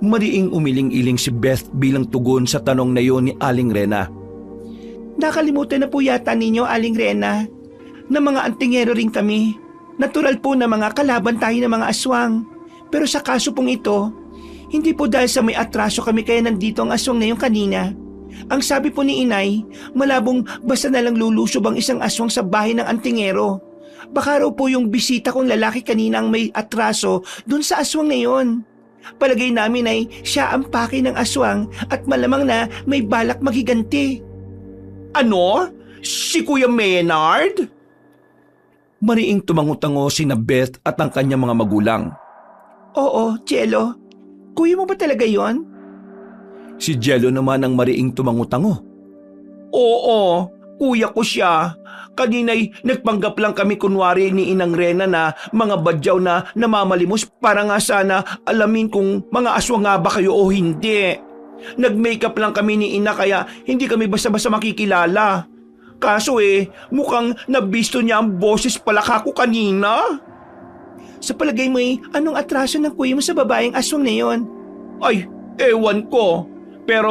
Mariing umiling-iling si Beth bilang tugon sa tanong na yon ni Aling Rena. Nakalimutan na po yata ninyo, Aling Rena, na mga antingero rin kami. Natural po na mga kalaban tayo ng mga aswang. Pero sa kaso pong ito, hindi po dahil sa may atraso kami kaya nandito ang aswang na yung kanina. Ang sabi po ni inay, malabong basta na lang lulusob ang isang aswang sa bahay ng antingero. Baka raw po yung bisita kong lalaki kanina ang may atraso dun sa aswang na yon. Palagay namin ay siya ang pake ng aswang at malamang na may balak maghiganti. Ano? Si Kuya Maynard? Mariing tumango-tango sina Beth at ang kanyang mga magulang. Oo, Jello. Kuya mo ba talaga yon? Si Jello naman ang mariing tumango-tango. Oo, kuya ko siya. Kanina'y nagpanggap lang kami kunwari ni Inang Rena na mga badyaw na namamalimos para nga sana alamin kung mga aswang nga ba kayo o hindi. Nag-makeup lang kami ni Ina kaya hindi kami basta-basta makikilala. Kaso mukhang nabisto niya ang boses palaka ko kanina. Sa palagay mo anong atraso ng kuya mo sa babaeng aswang na yon? Ay, ewan ko. Pero,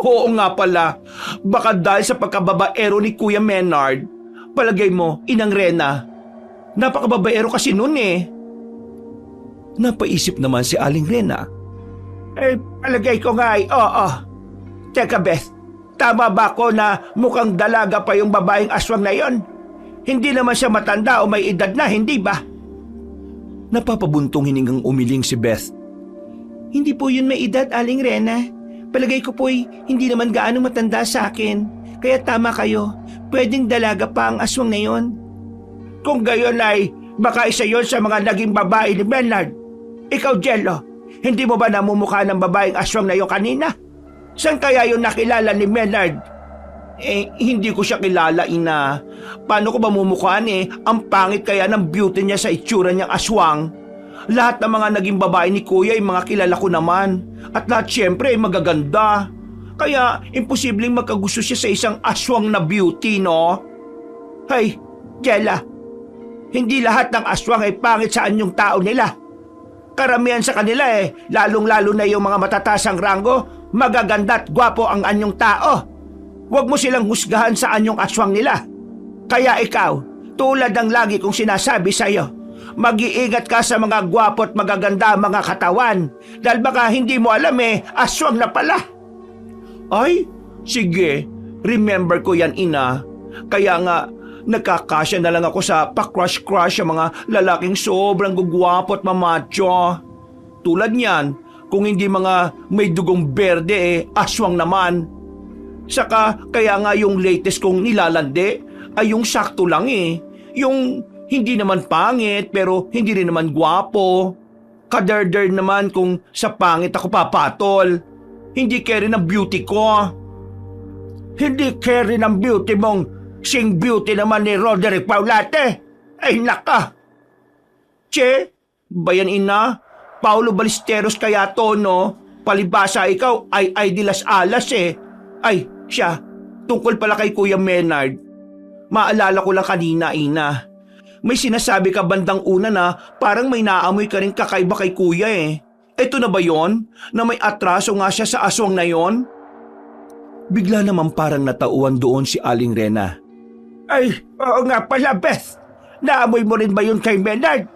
oo nga pala. Baka dahil sa pagkababaero ni Kuya Maynard, palagay mo, Inang Rena, napakababaero kasi nun Napaisip naman si Aling Rena. Palagay ko nga oo. Teka Beth, tama ba ako na mukhang dalaga pa yung babaeng aswang na yon? Hindi naman siya matanda o may edad na, hindi ba? Napapabuntong hiningang umiling si Beth. Hindi po yun may edad, Aling Rena. Palagay ko po'y hindi naman gaano matanda sa akin. Kaya tama kayo, pwedeng dalaga pa ang aswang na yon. Kung gayon ay, baka isa yon sa mga naging babae ni Bernard. Ikaw, Jello, hindi mo ba namumukha ng babaeng aswang na yon kanina? Saan kaya yon nakilala ni Bernard? Hindi ko siya kilala, Ina. Paano ko ba mumukhaan Ang pangit kaya ng beauty niya sa itsura niyang aswang. Lahat ng mga naging babae ni Kuya ay mga kilala ko naman. At lahat siyempre ay magaganda. Kaya imposibleng magkagusto siya sa isang aswang na beauty, no? Hay, Jella, hindi lahat ng aswang ay pangit sa anyong tao nila. Karamihan sa kanila lalong-lalo na yung mga matatasang ranggo, magaganda at gwapo ang anyong tao. Huwag mo silang husgahan sa anyong aswang nila. Kaya ikaw, tulad ng lagi kong sinasabi sa'yo, mag-iingat ka sa mga gwapo at magaganda mga katawan dahil baka hindi mo alam aswang na pala. Ay, sige, remember ko yan, Ina. Kaya nga, nagkakasya na lang ako sa pa-crush-crush sa mga lalaking sobrang gugwapo at mamacho. Tulad niyan, kung hindi mga may dugong berde aswang naman. Saka, kaya nga yung latest kong nilalande ay yung sakto lang Yung hindi naman pangit pero hindi rin naman gwapo. Kaderder naman kung sa pangit ako papatol. Hindi carry ng beauty ko. Hindi carry ng beauty mong sing beauty naman ni Roderick Paulate. Ay naka. Che, bayan Ina, Paulo Ballesteros kaya to, no? Palibasa ikaw ay de las alas Ay, siya, tungkol pala kay Kuya Maynard. Maalala ko lang kanina, Ina. May sinasabi ka bandang una na parang may naamoy ka rin kakaiba kay kuya eh. Ito na ba yon? Na may atraso nga siya sa aswang na yon? Bigla naman parang natauhan doon si Aling Rena. Ay, oo nga pala, Beth. Naamoy mo rin ba yun kay Maynard?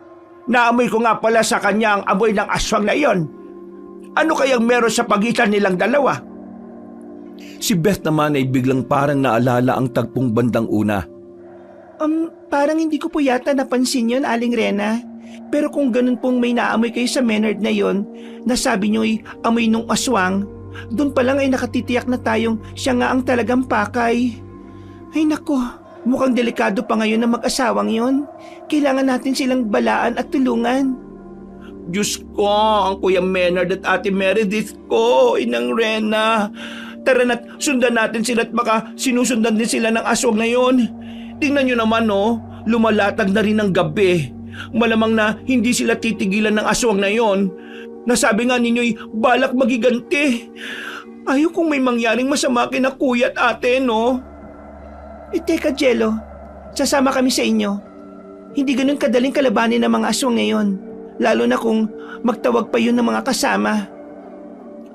Naamoy ko nga pala sa kanya ang amoy ng aswang na yon. Ano kayang meron sa pagitan nilang dalawa? Si Beth naman ay biglang parang naalala ang tagpong bandang una. Parang hindi ko po yata napansin yon, Aling Rena. Pero kung ganun pong may naamoy kayo sa Maynard na yon, nasabi niyo ay amoy nung aswang, doon pa lang ay nakatitiyak na tayong siya nga ang talagang pakay. Ay nako, mukhang delikado pa ngayon na mag-asawang yon. Kailangan natin silang balaan at tulungan. Diyos ko, ang Kuya Maynard at Ate Meredith ko, Inang Rena. Tara na't sundan natin sila at baka sinusundan din sila ng aswang na yon. Tingnan nyo naman lumalatag na rin ang gabi. Malamang na hindi sila titigilan ng aswang na yon. Nasabi nga ninyo'y balak magiganti. Ayaw kung may mangyaring masama kina kuya at ate, no? Teka, Jello. Sasama kami sa inyo. Hindi ganun kadaling kalabanin ng mga aswang ngayon. Lalo na kung magtawag pa yun ng mga kasama.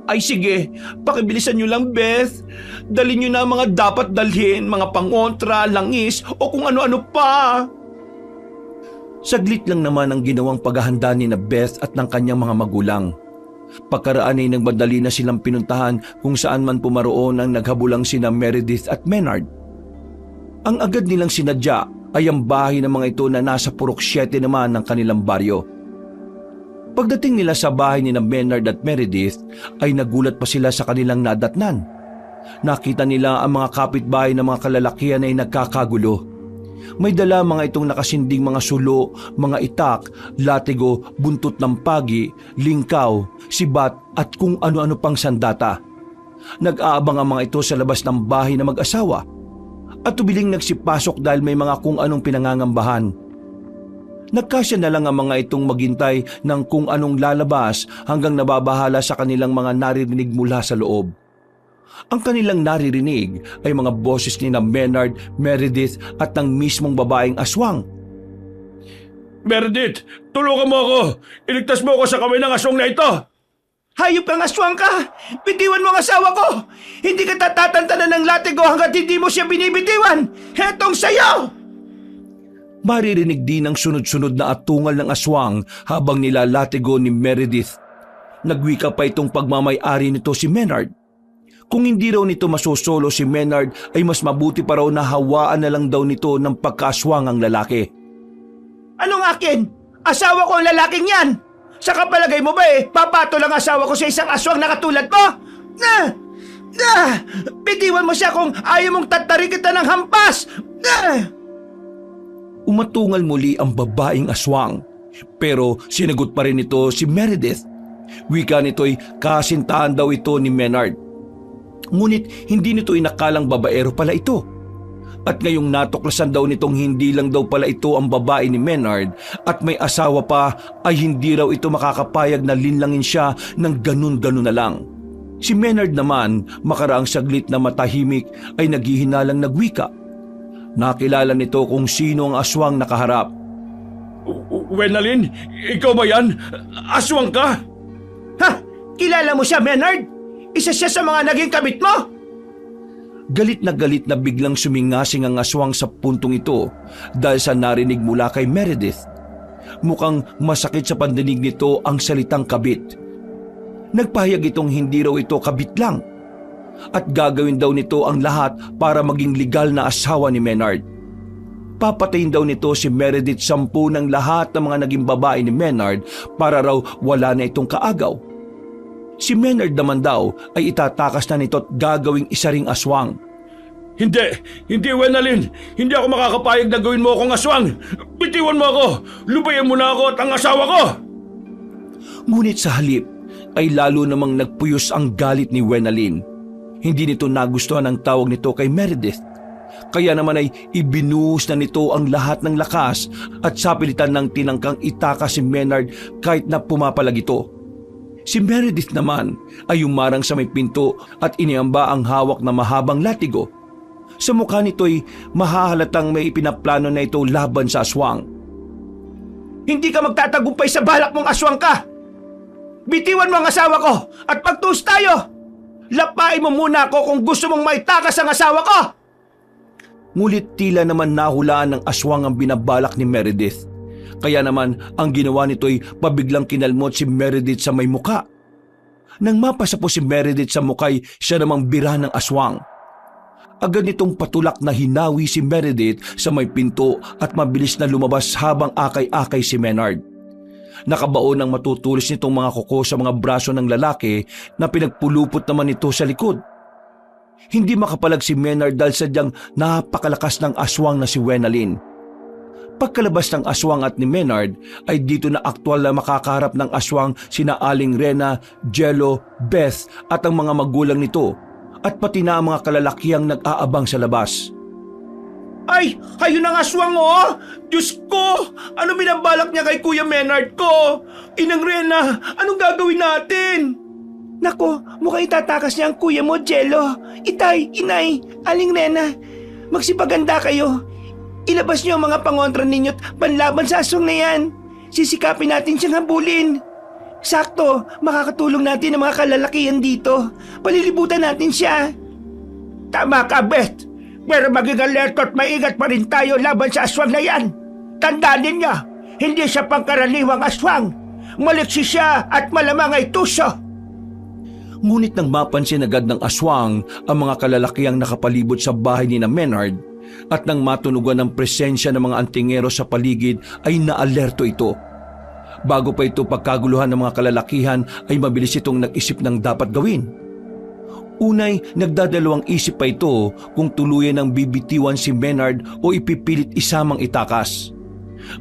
Ay sige, pakibilisan nyo lang, Beth. Dalhin nyo na ang mga dapat dalhin, mga pangontra, langis, o kung ano-ano pa. Saglit lang naman ang ginawang paghahanda ni na Beth at ng kanyang mga magulang. Pagkaraan ay nagmadali na silang pinuntahan kung saan man pumaroon ang naghabulang sina Meredith at Maynard. Ang agad nilang sinadya ay ang bahay ng mga ito na nasa Purok 7 naman ng kanilang baryo. Pagdating nila sa bahay ni Maynard at Meredith ay nagulat pa sila sa kanilang nadatnan. Nakita nila ang mga kapitbahay ng mga kalalakihan ay nagkakagulo. May dala mga itong nakasinding mga sulo, mga itak, latigo, buntot ng pagi, lingkaw, sibat at kung ano-ano pang sandata. Nag-aabang ang mga ito sa labas ng bahay na mag-asawa at tubiling nagsipasok dahil may mga kung anong pinangangambahan. Nagkasya na lang ang mga itong maghintay ng kung anong lalabas hanggang nababahala sa kanilang mga naririnig mula sa loob. Ang kanilang naririnig ay mga boses ni Maynard, Meredith at ng mismong babaeng aswang. Meredith, tulungan mo ako! Iligtas mo ako sa kamay ng aswang na ito! Hayop kang aswang ka! Bitiwan mo ang asawa ko! Hindi ka tatatantanan ng latigo hanggat hindi mo siya binibitiwan! Hetong sayo! Maririnig din ang sunod-sunod na atungal ng aswang habang nilalatigo ni Meredith. Nagwika pa itong pagmamay-ari nito si Maynard. Kung hindi raw nito masosolo si Maynard ay mas mabuti pa raw na hawaan na lang daw nito ng pagkaaswang ang lalaki. Anong akin? Asawa ko ang lalaking yan! Sa kapalagay mo ba papato lang asawa ko sa isang aswang na katulad mo? Bitiwan mo siya kung ayaw mong tatarin kita ng hampas! Umatungal muli ang babaeng aswang, pero sinagot pa rin ito si Meredith. Wika nito'y kasintahan daw ito ni Maynard. Ngunit hindi nito inakalang babaero pala ito. At ngayong natuklasan daw nitong hindi lang daw pala ito ang babae ni Maynard at may asawa pa ay hindi raw ito makakapayag na linlangin siya ng ganun-ganun na lang. Si Maynard naman, makaraang saglit na matahimik ay naghihinalang nagwika. Nakilala nito kung sino ang aswang nakaharap. Wenalyn, ikaw ba yan? Aswang ka? Ha? Kilala mo siya, Maynard? Isa siya sa mga naging kabit mo? Galit na biglang sumingasing ang aswang sa puntong ito dahil sa narinig mula kay Meredith. Mukhang masakit sa pandinig nito ang salitang kabit. Nagpahayag itong hindi raw ito kabit lang at gagawin daw nito ang lahat para maging legal na asawa ni Maynard. Papatayin daw nito si Meredith 10 ng lahat ng mga naging babae ni Maynard para raw wala na itong kaagaw. Si Maynard naman daw ay itatakas na nito at gagawing isa ring aswang. Hindi Wenalyn, hindi ako makakapayag na gawin mo akong aswang. Bitiwan mo ako, lubayan mo na ako at ang asawa ko. Ngunit sa halip ay lalo namang nagpuyos ang galit ni Wenalyn. Hindi nito nagustuhan ang tawag nito kay Meredith. Kaya naman ay ibinuhos na nito ang lahat ng lakas at sapilitan ng tinangkang itakas si Maynard kahit na pumapalag ito. Si Meredith naman ay umarang sa may pinto at iniamba ang hawak na mahabang latigo. Sa mukha nito'y mahahalatang may ipinaplano na ito laban sa aswang. Hindi ka magtatagumpay sa balak mong aswang ka! Bitiwan mo ang asawa ko at pagtuos tayo! Lapain mo muna ako kung gusto mong maitakas ang asawa ko! Ngunit tila naman nahulaan ng aswang ang binabalak ni Meredith. Kaya naman ang ginawa nito'y pabiglang kinalmot si Meredith sa may muka. Nang mapasa po si Meredith sa mukay, siya namang bira ng aswang. Agad nitong patulak na hinawi si Meredith sa may pinto at mabilis na lumabas habang akay-akay si Menard. Nakabaon ng matutulis nitong mga kuko sa mga braso ng lalaki na pinagpulupot naman ito sa likod. Hindi makapalag si Menard dahil sadyang napakalakas ng aswang na si Wenalyn. Pagkalabas ng aswang at ni Menard ay dito na aktwal na makakaharap ng aswang sina Aling Rena, Jello, Beth at ang mga magulang nito at pati na ang mga kalalakihang nag-aabang sa labas. Ay! Ayun ang aswang oh! Diyos ko! Ano binabalak niya kay Kuya Menard ko? Inang Rena, anong gagawin natin? Nako, mukhang itatakas niya ang kuya mo, Jello. Itay, inay, Aling Rena, magsipaganda kayo. Ilabas niyo ang mga pangontra ninyo't panlaban sa aswang na yan. Sisikapin natin siyang habulin. Sakto, makakatulong natin ang mga kalalakihan dito. Palilibutan natin siya. Tama ka, Beth. Pero maging alerto at maingat pa rin tayo laban sa aswang na yan. Tandaan ninyo, hindi siya pangkaraniwang aswang. Maliksi siya at malamang ay tuso. Ngunit nang mapansin agad ng aswang ang mga kalalakihang nakapalibot sa bahay ni na Menard at nang matunugan ng presensya ng mga antingero sa paligid ay naalerto ito. Bago pa ito pagkaguluhan ng mga kalalakihan ay mabilis itong nag-isip ng dapat gawin. Unay, nagdadalawang isip pa ito kung tuluyan ng bibitiwan si Menard o ipipilit isamang itakas.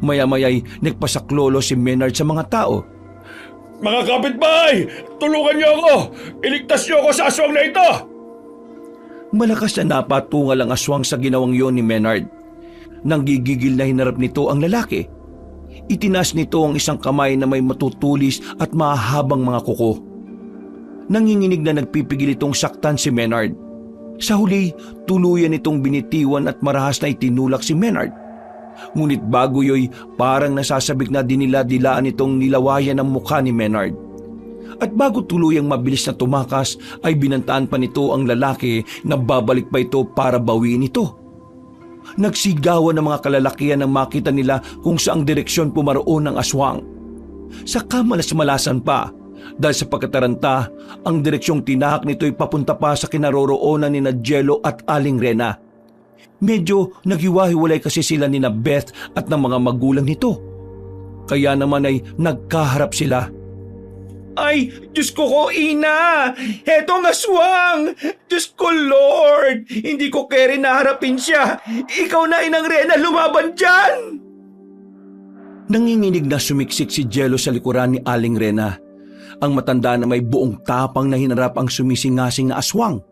Maya-maya'y nagpasaklolo si Menard sa mga tao. Mga kapitbahay, tulungan niyo ako! Iligtas niyo ako sa aswang na ito! Malakas na napatungal ang aswang sa ginawang yon ni Menard. Nang gigigil na hinarap nito ang lalaki. Itinas nito ang isang kamay na may matutulis at mahabang mga kuko. Nanginginig na nagpipigil itong saktan si Menard. Sa huli, tuluyan itong binitiwan at marahas na itinulak si Menard. Ngunit bago yo'y parang nasasabik na dinila-dilaan itong nilawayan ang mukha ni Menard. At bago tuluyang mabilis na tumakas ay binantaan pa nito ang lalaki na babalik pa ito para bawiin ito. Nagsigawan ng mga kalalakihan nang makita nila kung saang direksyon pumaroon ng aswang. Sa kamalas-malasan pa, dahil sa pagkataranta, ang direksyong tinahak nito'y papunta pa sa kinaroroonan ni na Jello at Aling Rena. Medyo naghiwa-hiwalay kasi sila ni na Beth at ng mga magulang nito. Kaya naman ay nagkaharap sila. Ay, Diyos ko, Ina! Heto ang aswang! Diyos ko, Lord! Hindi ko kaya rin naharapin siya! Ikaw na, Inang Rena, lumaban dyan! Nanginginig na sumiksik si Jello sa likuran ni Aling Rena. Ang matanda na may buong tapang na hinarap ang sumisingasing na aswang.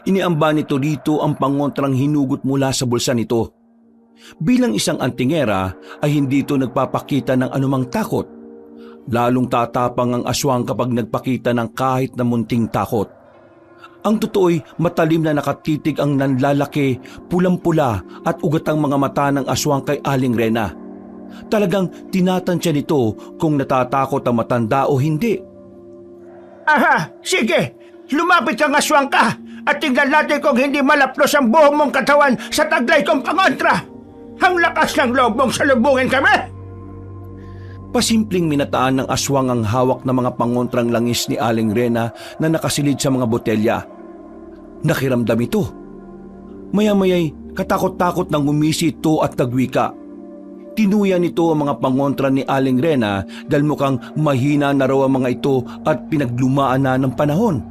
Iniamba nito dito ang pangontrang hinugot mula sa bulsa nito. Bilang isang antingera ay hindi ito nagpapakita ng anumang takot. Lalong tatapang ang aswang kapag nagpakita ng kahit na munting takot. Ang totoo'y matalim na nakatitig ang nanlalaki, pulang-pula at ugatang mga mata ng aswang kay Aling Rena. Talagang tinatansya nito kung natatakot ang matanda o hindi. Aha, sige! Lumapit kang aswang ka at tingnan natin kung hindi malaplos ang buhong mong katawan sa taglay kong pangontra! Ang lakas ng loob mong salubungin kami! Pasimpleng minataan ng aswang ang hawak na mga pangontrang langis ni Aling Rena na nakasilid sa mga botelya. Nakiramdam ito. Maya-maya'y katakot-takot nang umisi ito at nagwika. Tinuya nito ang mga pangontra ni Aling Rena dahil mukhang mahina na raw ang mga ito at pinaglumaan na ng panahon.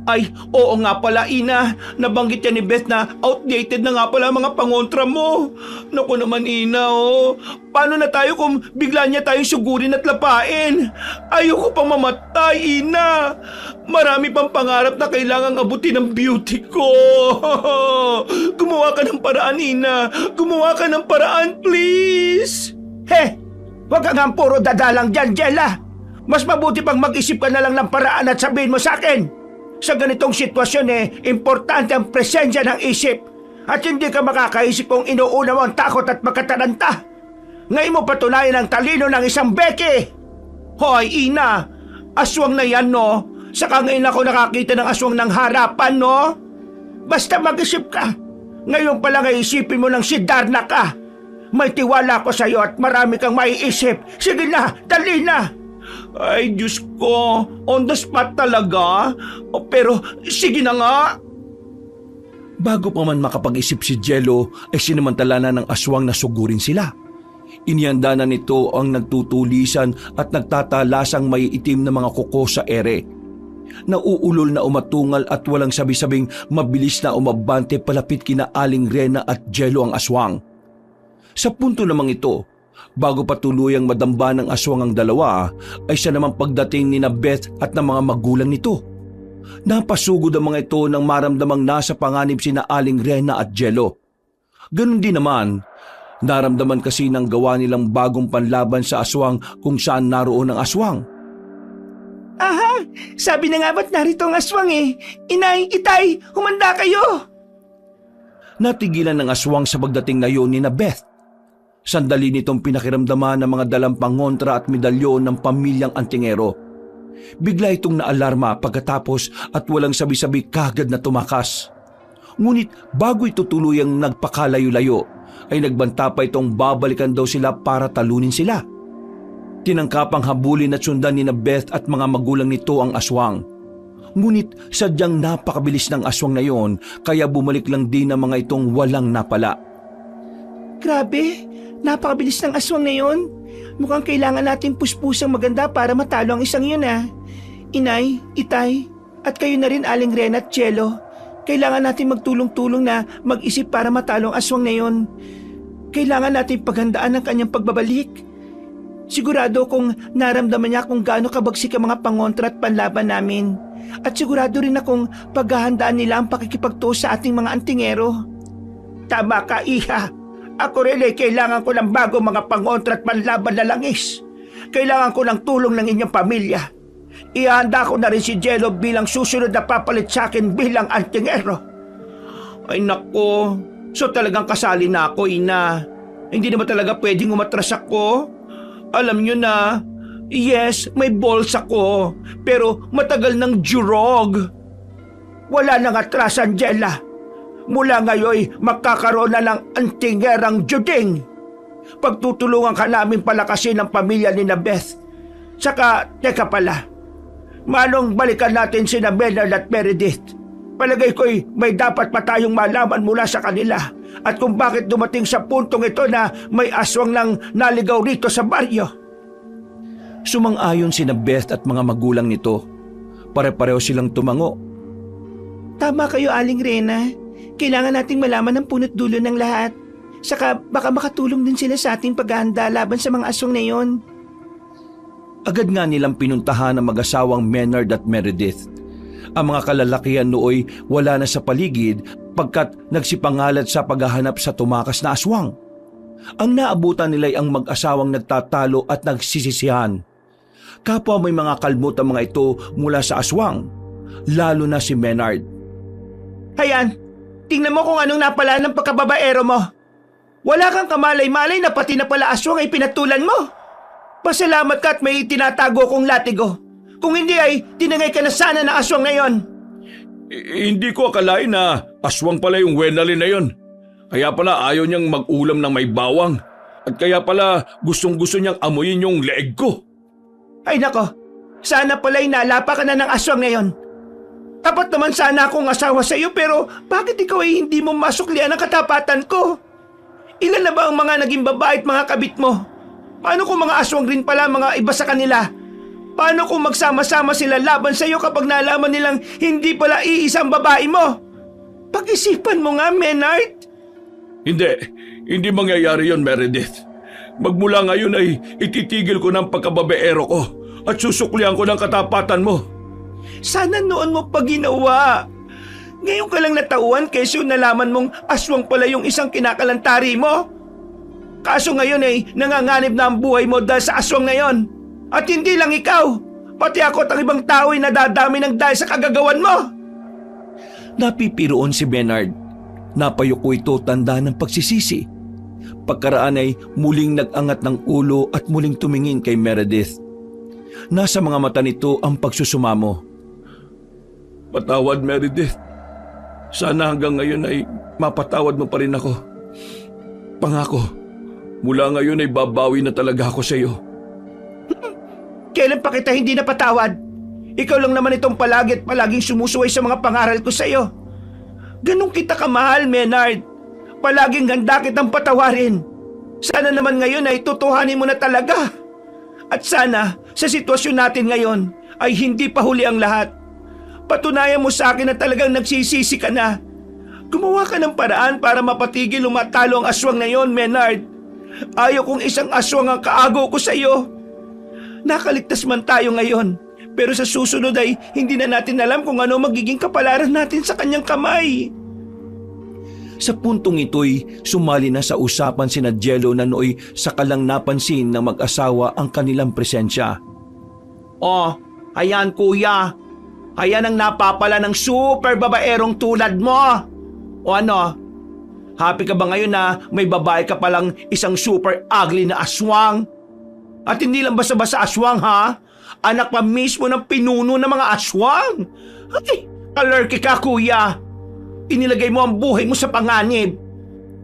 Ay, oo nga pala, Ina. Nabanggit yan ni Beth na outdated na nga pala ang mga pangontra mo. Naku naman, Ina, oh. Paano na tayo kung bigla niya tayong sugurin at lapain? Ayoko pang mamatay, Ina. Marami pang pangarap na kailangang abutin ng beauty ko. Gumawa ka ng paraan, Ina. Gumawa ka ng paraan, please. He, wag kang ang puro dadalang dyan, Jella. Mas mabuti pang mag-isip ka na lang ng paraan at sabihin mo sa akin. Sa ganitong sitwasyon importante ang presensya ng isip at hindi ka makakaisip kung inuuna mo ang takot at magkataranta. Ngayon mo patunayan ang talino ng isang beke. Hoy, Ina, aswang na yan, no? Saka ngayon ako nakakita ng aswang ng harapan, no? Basta mag-isip ka. Ngayon pa lang ay isipin mo ng si Darna ka. May tiwala ko sa iyo at marami kang maiisip. Sige na, dali na. Ay, Diyos ko, on the spot talaga? Pero sige na nga. Bago pa man makapag-isip si Jello ay sinamantala na ng aswang na sugurin sila. Inihanda na nito ang nagtutulisan at nagtatalasang may itim na mga kuko sa ere. Nauulol na umatungal at walang sabi-sabing mabilis na umabante palapit kina Aling Rena at Jello ang aswang. Sa punto namang ito, bago pa tuluyang madamba ng aswang ang dalawa, ay siya naman pagdating ni na Beth at ng mga magulang nito. Napasugod ang mga ito nang maramdamang nasa panganib sina Aling Rena at Jello. Ganun din naman, naramdaman kasi ng gawa nilang bagong panlaban sa aswang kung saan naroon ang aswang. Aha, sabi na nga ba't narito ang aswang Inay, Itay, humanda kayo! Natigilan ng aswang sa pagdating na yun ni na Beth. Sandali nitong pinakiramdaman ng mga dalang pangontra at medalyon ng pamilyang Antingero. Bigla itong naalarma pagkatapos at walang sabi-sabi kagad na tumakas. Ngunit bago ito tuluyang nagpakalayo-layo, ay nagbanta pa itong babalikan daw sila para talunin sila. Tinangkapang habulin at sundan ni na Beth at mga magulang nito ang aswang. Ngunit sadyang napakabilis ng aswang na yon kaya bumalik lang din ang mga itong walang napala. Grabe, napakabilis ng aswang na yon. Mukhang kailangan natin puspusang maganda para matalo ang isang yun Inay, Itay, at kayo na rin Aling Rena at Jello. Kailangan natin magtulong-tulong na mag-isip para matalo ang aswang na yon. Kailangan natin paghandaan ang kanyang pagbabalik. Sigurado kung naramdaman niya kung gaano kabagsik ang mga pangontra at panlaban namin. At sigurado rin na kung paghahandaan nila ang pakikipagtuos sa ating mga Antingero. Tama ka, Iha. Ako rin kailangan ko ng bago mga pangontra at panlaban na langis. Kailangan ko ng tulong ng inyong pamilya. Ihanda ko na rin si Jello bilang susunod na papalit sa akin bilang Antingero. Ay nako, so talagang kasali na ako, Ina. Hindi naman talaga pwedeng umatras ako. Alam nyo na, yes, may balls ako, pero matagal ng jurog. Wala nang atrasan, Jella. Mula ngayon, magkakaroon na ng Antingerang Juding. Pagtutulungan ka namin palakasin ang pamilya ni na Beth. Saka, teka pala, manong balikan natin si na Bernard at Meredith. Palagay ko'y may dapat pa tayong malaman mula sa kanila at kung bakit dumating sa puntong ito na may aswang nang naligaw rito sa baryo. Sumang-ayon sina Beth at mga magulang nito. Pare-pareho silang tumango. Tama kayo, Aling Rena. Kailangan nating malaman ang punot dulo ng lahat. Saka baka makatulong din sila sa ating paghahanda laban sa mga aswang na yon. Agad nga nilang pinuntahan ang mag-asawang Menard at Meredith. Ang mga kalalakihan nooy wala na sa paligid pagkat nagsipangalat sa paghahanap sa tumakas na aswang. Ang naabutan nila'y ang mag-asawang nagtatalo at nagsisisihan. Kapwa may mga kalmot ang mga ito mula sa aswang, lalo na si Menard. Hayan, tingnan mo kung anong napala ng pagkababaero mo. Wala kang kamalay-malay na pati na pala aswang ay pinatulan mo. Pasalamat ka at may tinatago kong latigo. Kung hindi ay tinangay ka na sana ng aswang na yon. Hindi ko akalain na aswang pala yung Wenalin na yon. Kaya pala ayaw niyang mag-ulam ng may bawang. At kaya pala gustong-gusto niyang amuyin yung leeg ko. Ay nako, sana pala'y nalapa ka na ng aswang na yon. Tapat naman sana akong asawa sa iyo pero bakit ikaw ay hindi mo masuklian ang katapatan ko? Ilan na ba ang mga naging babae at mga kabit mo? Paano kung mga aswang rin pala mga iba sa kanila? Paano kung magsama-sama sila laban sa iyo kapag nalaman nilang hindi pala iisang babae mo? Pag-isipan mo nga, Menard. Hindi mangyayari yon, Meredith. Magmula ngayon ay ititigil ko ng pagkababaero ko at susuklian ko ng katapatan mo. Sana noon mo pa ginawa. Ngayon ka lang natauhan kesyo nalaman mong aswang pala yung isang kinakalantari mo. Kaso ngayon ay nanganganib na ang buhay mo dahil sa aswang na yon. At hindi lang ikaw, Pati ako at ang ibang tao ay nadadami ng dahil sa kagagawan mo. Napipiroon si Bernard. Napayuko ito tanda ng pagsisisi. Pagkaraan ay muling nag-angat ng ulo at muling tumingin kay Meredith. Nasa mga mata nito ang pagsusumamo. Patawad, Meredith. Sana hanggang ngayon ay mapatawad mo pa rin ako. Pangako, mula ngayon ay babawi na talaga ako sa iyo. Kailan pa kita hindi napatawad? Ikaw lang naman itong palagi at palaging sumusuway sa mga pangaral ko sa iyo. Ganun kita kamahal, Maynard. Palaging handa kitang patawarin. Sana naman ngayon ay tutuhanin mo na talaga. At sana, sa sitwasyon natin ngayon, ay hindi pa huli ang lahat. Patunayan mo sa akin na talagang nagsisisi ka na. Gumawa ka ng paraan para mapatigil umatalo ang aswang na yon, Maynard. Ayaw kong isang aswang ang kaagaw ko sa iyo. Nakaligtas man tayo ngayon, pero sa susunod ay hindi na natin alam kung ano magiging kapalaran natin sa kanyang kamay. Sa puntong ito'y sumali na sa usapan sina Jello na nooy sakalang napansin ng mag-asawa ang kanilang presensya. Oh, ayan kuya. Ayan ang napapala ng super babaerong tulad mo. O ano? Happy ka ba ngayon na may babae ka palang isang super ugly na aswang? At hindi lang basta-basta aswang ha? Anak pa mismo ng pinuno ng mga aswang. Ay, alerky ka kuya. Inilagay mo ang buhay mo sa panganib.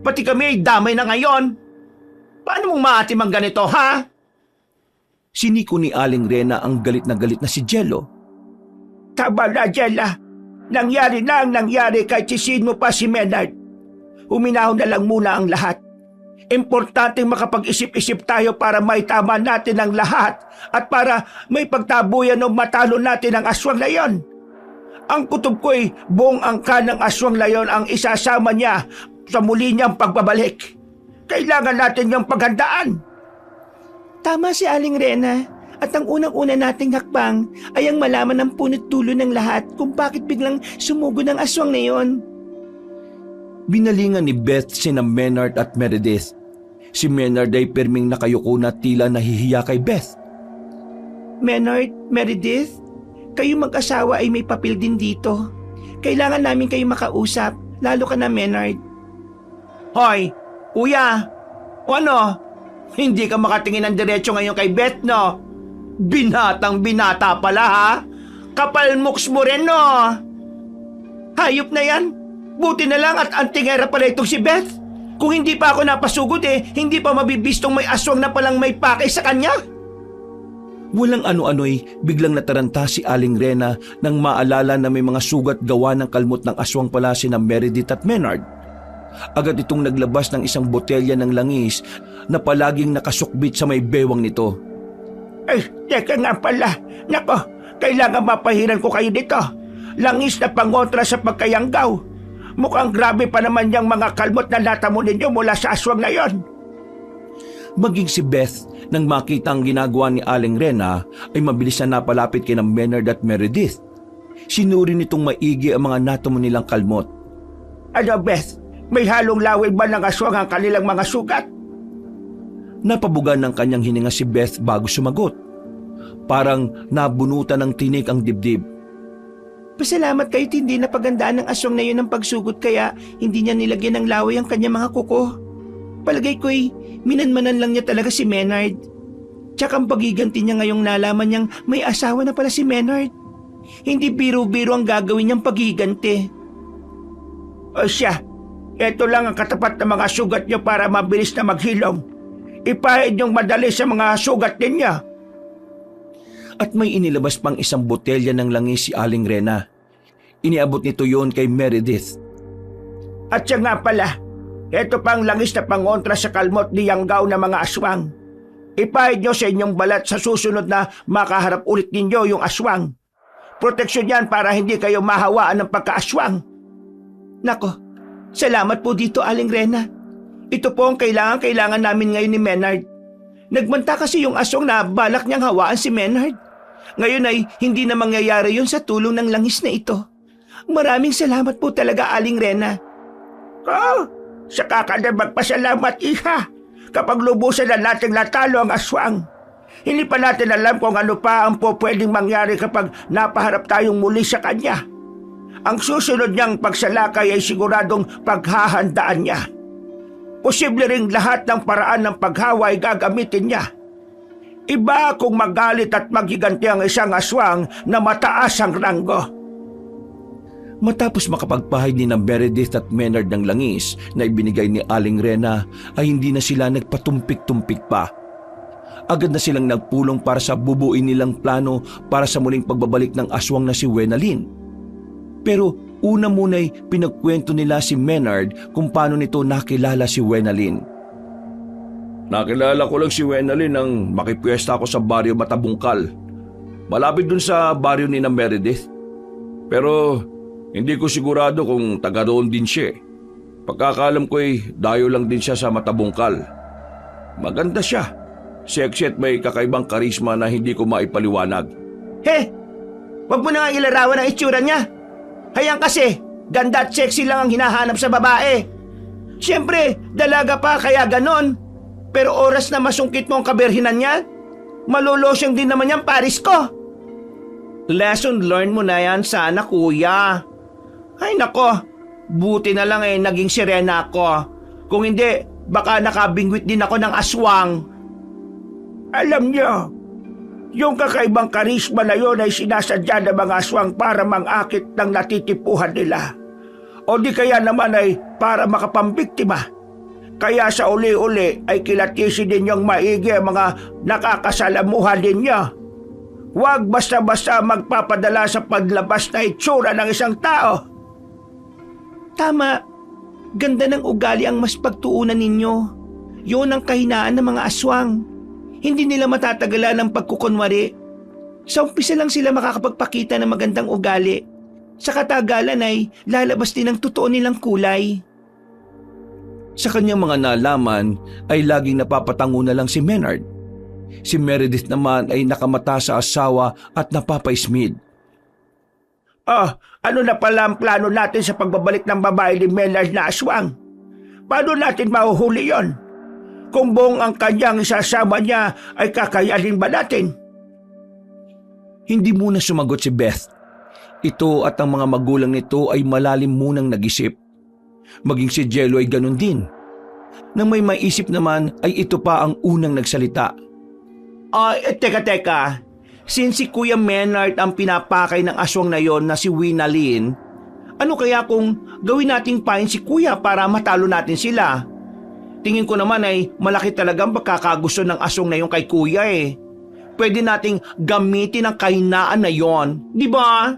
Pati kami ay damay na ngayon. Paano mong maatim ang ganito ha? Siniko ni Aling Rena ang galit na si Jello. Tama na, Jella. Nangyari na ang nangyari kahit sisin mo pa si Maynard. Huminahon na lang muna ang lahat. Importanteng makapag-isip-isip tayo para maitama natin ang lahat at para may pagtabuyan o matalo natin ang aswang na yon. Ang kutob ko'y buong angka ng aswang na yon ang isasama niya sa muli niyang pagbabalik. Kailangan natin niyang paghandaan. Tama si Aling Rena. At ang unang-una nating hakbang ay ang malaman ng punot dulo ng lahat kung bakit biglang sumugod ang aswang na yon. Binalingan ni Beth sina Maynard at Meredith. Si Maynard ay perming nakayuko na tila nahihiya kay Beth. Maynard, Meredith, kayo mag-asawa ay may papel din dito. Kailangan namin kayo makausap, lalo ka na Maynard. Hoy, kuya, ano? Hindi ka makatingin ng diretso ngayon kay Beth, no? Binatang binata pala ha? Kapal muks mo rin no? Hayop na yan. Buti na lang at antingera pala itong si Beth. Kung hindi pa ako napasugod hindi pa mabibistong may aswang na palang may pakay sa kanya. Walang ano-ano'y biglang nataranta si Aling Rena nang maalala na may mga sugat gawa ng kalmot ng aswang pala sina Meredith at Maynard. Agad itong naglabas ng isang botelya ng langis na palaging nakasukbit sa may bewang nito. Ay, teka nga pala. Nako, kailangan mapahiran ko kayo dito. Langis na pangontra sa pagkayanggaw. Mukhang grabe pa naman yung mga kalmot na natamo ninyo mula sa aswang na yon. Maging si Beth, nang makita ang ginagawa ni Aling Rena, ay mabilis na napalapit kina Maynard at Meredith. Sinuri nitong maigi ang mga natamo nilang kalmot. Ano Beth, may halong laway ba ng aswang ang kanilang mga sugat? Napabugan ng kanyang hininga si Beth bago sumagot. Parang nabunutan ng tinik ang dibdib. Pasalamat kayo't hindi napagandaan ng aswang na yun ng pagsugot kaya hindi niya nilagyan ng laway ang kanyang mga kuko. Palagay ko'y minanmanan lang niya talaga si Maynard. Tsaka ang pagiganti niya ngayong nalaman niyang may asawa na pala si Maynard. Hindi biro-biro ang gagawin niyang pagiganti. O siya, eto lang ang katapat na mga sugat niyo para mabilis na maghilom. Ipahid niyong madali sa mga sugat ninyo. At may inilabas pang isang botelya ng langis si Aling Rena. Iniabot nito yon kay Meredith. At siya nga pala, eto pang langis na pangontra sa kalmot ni Yanggaw na mga aswang. Ipahid niyo sa inyong balat sa susunod na makaharap ulit ninyo yung aswang. Proteksyon yan para hindi kayo mahawaan ng pagkaaswang. Nako, salamat po dito Aling Rena. Ito po ang kailangan namin ngayon ni Maynard. Nagmanta kasi yung aswang na balak niyang hawaan si Maynard. Ngayon ay hindi na mangyayari yun sa tulong ng langis na ito. Maraming salamat po talaga Aling Rena. Oh, saka ka na magpasalamat iha. Kapag lubusan na nating natalo ang aswang, Hindi pa natin alam kung ano pa ang pwedeng mangyari kapag napaharap tayong muli sa kanya. Ang susunod niyang pagsalakay ay siguradong paghahandaan niya. Posible ring lahat ng paraan ng paghawa ay gagamitin niya. Iba kung magalit at maghiganti ang isang aswang na mataas ang ranggo. Matapos makapagpahid ni Meredith at Maynard ng langis na ibinigay ni Aling Rena, ay hindi na sila nagpatumpik-tumpik pa. Agad na silang nagpulong para sa bubuin nilang plano para sa muling pagbabalik ng aswang na si Wenalyn. Pero una muna'y pinagkwento nila si Maynard kung paano nito nakilala si Wenalyn. Nakilala ko lang si Wenalyn nang makipwesta ako sa baryo Matabungkal. Malapit dun sa baryo ni Meredith. Pero hindi ko sigurado kung taga roon din siya. Pagkakalam ko'y dayo lang din siya sa Matabungkal. Maganda siya. Sexy at may kakaibang karisma na hindi ko maipaliwanag. Wag mo na nga ilarawan ang itsura niya. Hayang kasi, ganda at sexy lang ang hinahanap sa babae. Siyempre, dalaga pa kaya ganon. Pero oras na masungkit mo ang kaberhinan niya, malolosyang din naman yung paris ko. Lesson learned mo na yan sana, kuya. Ay nako, buti na lang naging sirena ako. Kung hindi, baka nakabingwit din ako ng aswang. Alam niyo, yung kakaibang karisma na yun ay sinasadya ng mga aswang para mangakit ng natitipuhan nila. O di kaya naman ay para makapambiktima. Kaya sa uli-uli ay kilatisin din yung maigi ang mga nakakasalamuhan ninyo. Huwag basta-basta magpapadala sa paglabas na itsura ng isang tao. Tama. Ganda ng ugali ang mas pagtuunan ninyo. Yun ang kahinaan ng mga aswang. Hindi nila matatagalan ng pagkukunwari. Sa umpisa lang sila makakapagpakita ng magandang ugali. Sa katagalan ay lalabas din ang totoo nilang kulay. Sa kanyang mga nalaman ay laging napapatango na lang si Maynard. Si Meredith naman ay nakamata sa asawa at napapaismid. Ano na pala ang plano natin sa pagbabalik ng babae ni Maynard na aswang? Paano natin mahuhuli yon? Kung buong ang kanyang isasama niya ay kakayanin ba natin? Hindi muna sumagot si Beth. Ito at ang mga magulang nito ay malalim munang nag-isip. Maging si Jello ay ganun din. Nang may maisip naman ay ito pa ang unang nagsalita. Teka. Since si Kuya Maynard ang pinapakay ng aswang na yon na si Wenalyn, ano kaya kung gawin nating pain si Kuya para matalo natin sila? Tingin ko naman ay malaki talagang pagkakagusto ng aswang na yon kay Kuya Pwede nating gamitin ang kahinaan na yon, di ba?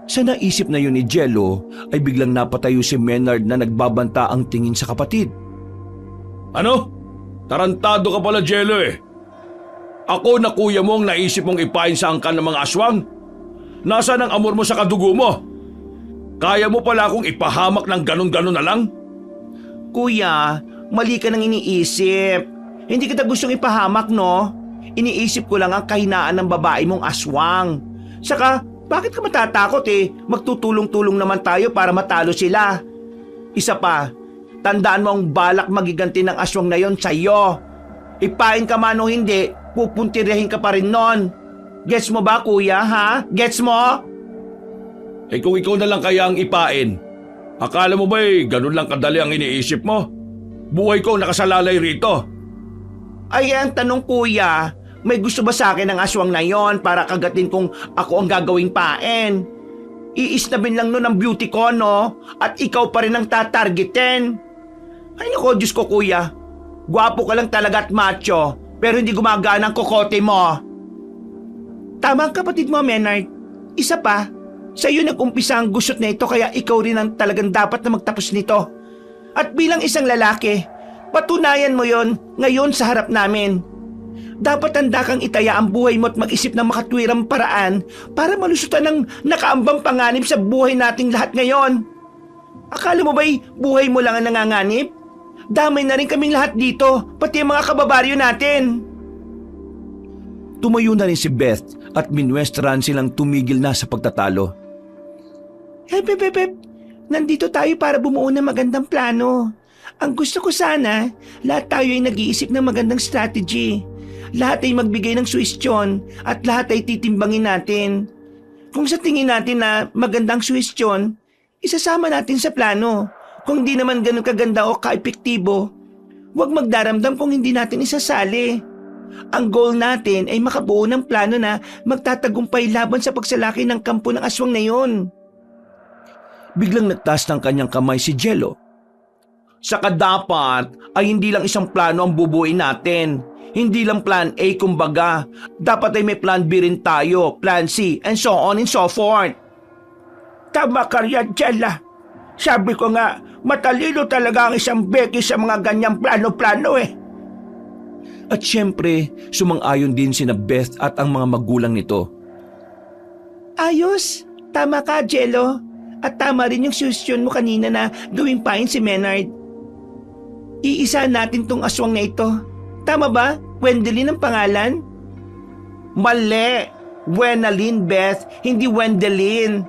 Sa naisip na yun ni Jello ay biglang napatayo si Maynard na nagbabanta ang tingin sa kapatid. Ano? Tarantado ka pala, Jello Ako na kuya mo ang naisip mong ipain sa angkan ng mga aswang? Nasaan ang amor mo sa kadugo mo? Kaya mo pala akong ipahamak ng ganon-ganon na lang? Kuya, mali ka nang iniisip. Hindi kita gustong ipahamak, no? Iniisip ko lang ang kahinaan ng babae mong aswang. Saka, bakit ka matatakot Magtutulong-tulong naman tayo para matalo sila. Isa pa, tandaan mo ang balak magiganti ng aswang na yon sa'yo. Ipain ka man o hindi, pupuntirihin ka pa rin nun. Gets mo ba, kuya, ha? Gets mo? Kung ikaw na lang kaya ang ipain, akala mo ba'y ganun lang kadali ang iniisip mo? Buhay ko ang nakasalalay rito. Ay, ang tanong, kuya, may gusto ba sa akin ang aswang na yon para kagatin kung ako ang gagawing pain? Iisnabin lang nun ang beauty ko, no? At ikaw pa rin ang tatargetin. Ay, naku, Diyos ko, kuya. Gwapo ka lang talaga at macho, pero hindi gumagana ang kokote mo. Tama ang kapatid mo, Maynard. Isa pa, sa iyo nag-umpisa ang gusot na ito kaya ikaw rin ang talagang dapat na magtapos nito. At bilang isang lalaki, patunayan mo yon ngayon sa harap namin. Dapat handa kang itaya ang buhay mo at mag-isip ng makatwirang paraan para malusutan ng nakaambang panganib sa buhay nating lahat ngayon. Akala mo ba'y buhay mo lang ang nanganganib? Damay na rin kaming lahat dito, pati ang mga kababaryo natin. Tumayo na rin si Beth at minwestran silang tumigil na sa pagtatalo. Hep, nandito tayo para bumuo ng magandang plano. Ang gusto ko sana, lahat tayo ay nag-iisip ng magandang strategy. lahat ay magbigay ng suwestyon at lahat ay titimbangin natin. Kung sa tingin natin na magandang suwestyon, isasama natin sa plano. Kung di naman ganun kaganda o kaepektibo, huwag magdaramdam kung hindi natin isasali. Ang goal natin ay makabuo ng plano na magtatagumpay laban sa pagsalaki ng kampo ng aswang na yon. Biglang nagtaas ng kanyang kamay si Jello. Saka dapat ay hindi lang isang plano ang bubuuin natin. Hindi lang plan A kumbaga. Dapat ay may plan B rin tayo, plan C, and so on and so forth. Tama ka riyan, Jella. Sabi ko nga, matalino talaga ang isang Becky sa mga ganyang plano-plano eh. At syempre, sumang-ayon din sina Beth at ang mga magulang nito. Ayos, tama ka, Jello. At tama rin yung suggestion mo kanina na gawing pain si Menard. Iisa natin tong aswang na ito. Tama ba? Wendelin ang pangalan? Mali! Wenalyn, Beth, hindi Wendelin.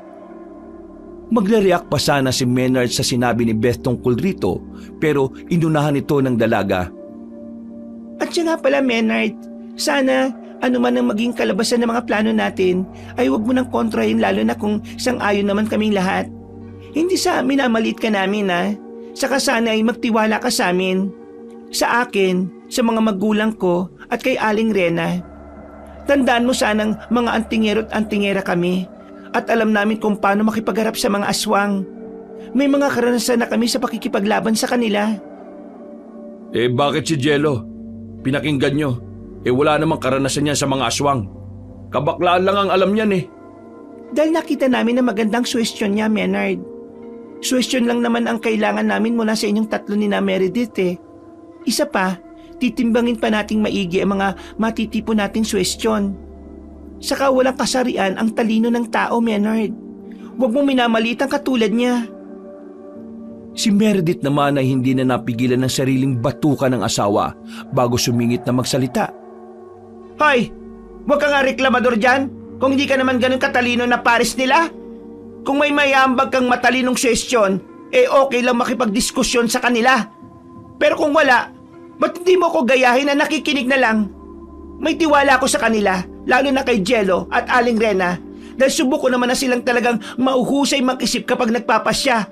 Magre-react pa sana si Menard sa sinabi ni Beth tungkol rito, pero inunahan ito ng dalaga. At siya nga pala, Menard, sana ano man ang maging kalabasan ng mga plano natin ay huwag mo nang kontrahin lalo na kung sang-ayon naman kaming lahat. Hindi sa minamaliit ka namin ha. Saka sana ay magtiwala ka sa amin. Sa akin, sa mga magulang ko at kay Aling Rena. Tandaan mo sanang mga antingero at antingera kami at alam namin kung paano makipagharap sa mga aswang. May mga karanasan na kami sa pakikipaglaban sa kanila. Bakit si Jello? Pinakinggan nyo. Wala namang karanasan niyan sa mga aswang. Kabaklaan lang ang alam niyan eh. Dahil nakita namin na magandang suwestyon niya, Menard. Suwestyon lang naman ang kailangan namin mula sa inyong tatlo ni na Meredith eh. Isa pa, titimbangin pa nating maigi ang mga matitipon nating suwestyon. Saka walang kasarian ang talino ng tao, Menard. Huwag mong minamaliit ang katulad niya. Si Meredith naman ay hindi na napigilan ng sariling batukan ng asawa bago sumingit na magsalita. Hoy! Huwag ka nga reklamador dyan kung hindi ka naman ganun katalino na pares nila. Kung may mayambag kang matalinong suwestyon, okay lang makipagdiskusyon sa kanila. Pero kung wala, ba't hindi mo ko gayahin na nakikinig na lang? May tiwala ko sa kanila, lalo na kay Jello at Aling Rena, dahil subok ko naman na silang talagang mauhusay mag-isip kapag nagpapasya.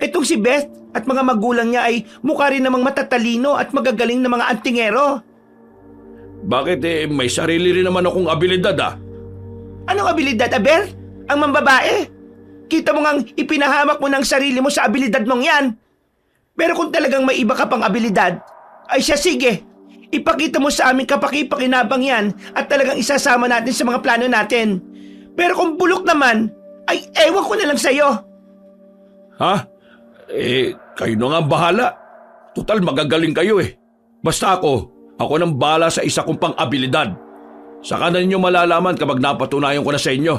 Itong si Beth at mga magulang niya ay mukha rin namang matatalino at magagaling na mga antingero. Bakit may sarili rin naman akong abilidad ah? Anong abilidad, Aber? Ang mambabae? Kita mo ngang ipinahamak mo ng sarili mo sa abilidad mong yan. Pero kung talagang may iba ka pang abilidad, ay siya sige. Ipakita mo sa amin kapaki-pakinabang yan at talagang isasama natin sa mga plano natin. Pero kung bulok naman, ay ewan ko na lang sa'yo. Ha? Kayo na nga bahala. Total magagaling kayo eh. Basta ako nang bahala sa isa kong pang-abilidad. Saka na ninyo malalaman kapag napatunayan ko na sa inyo.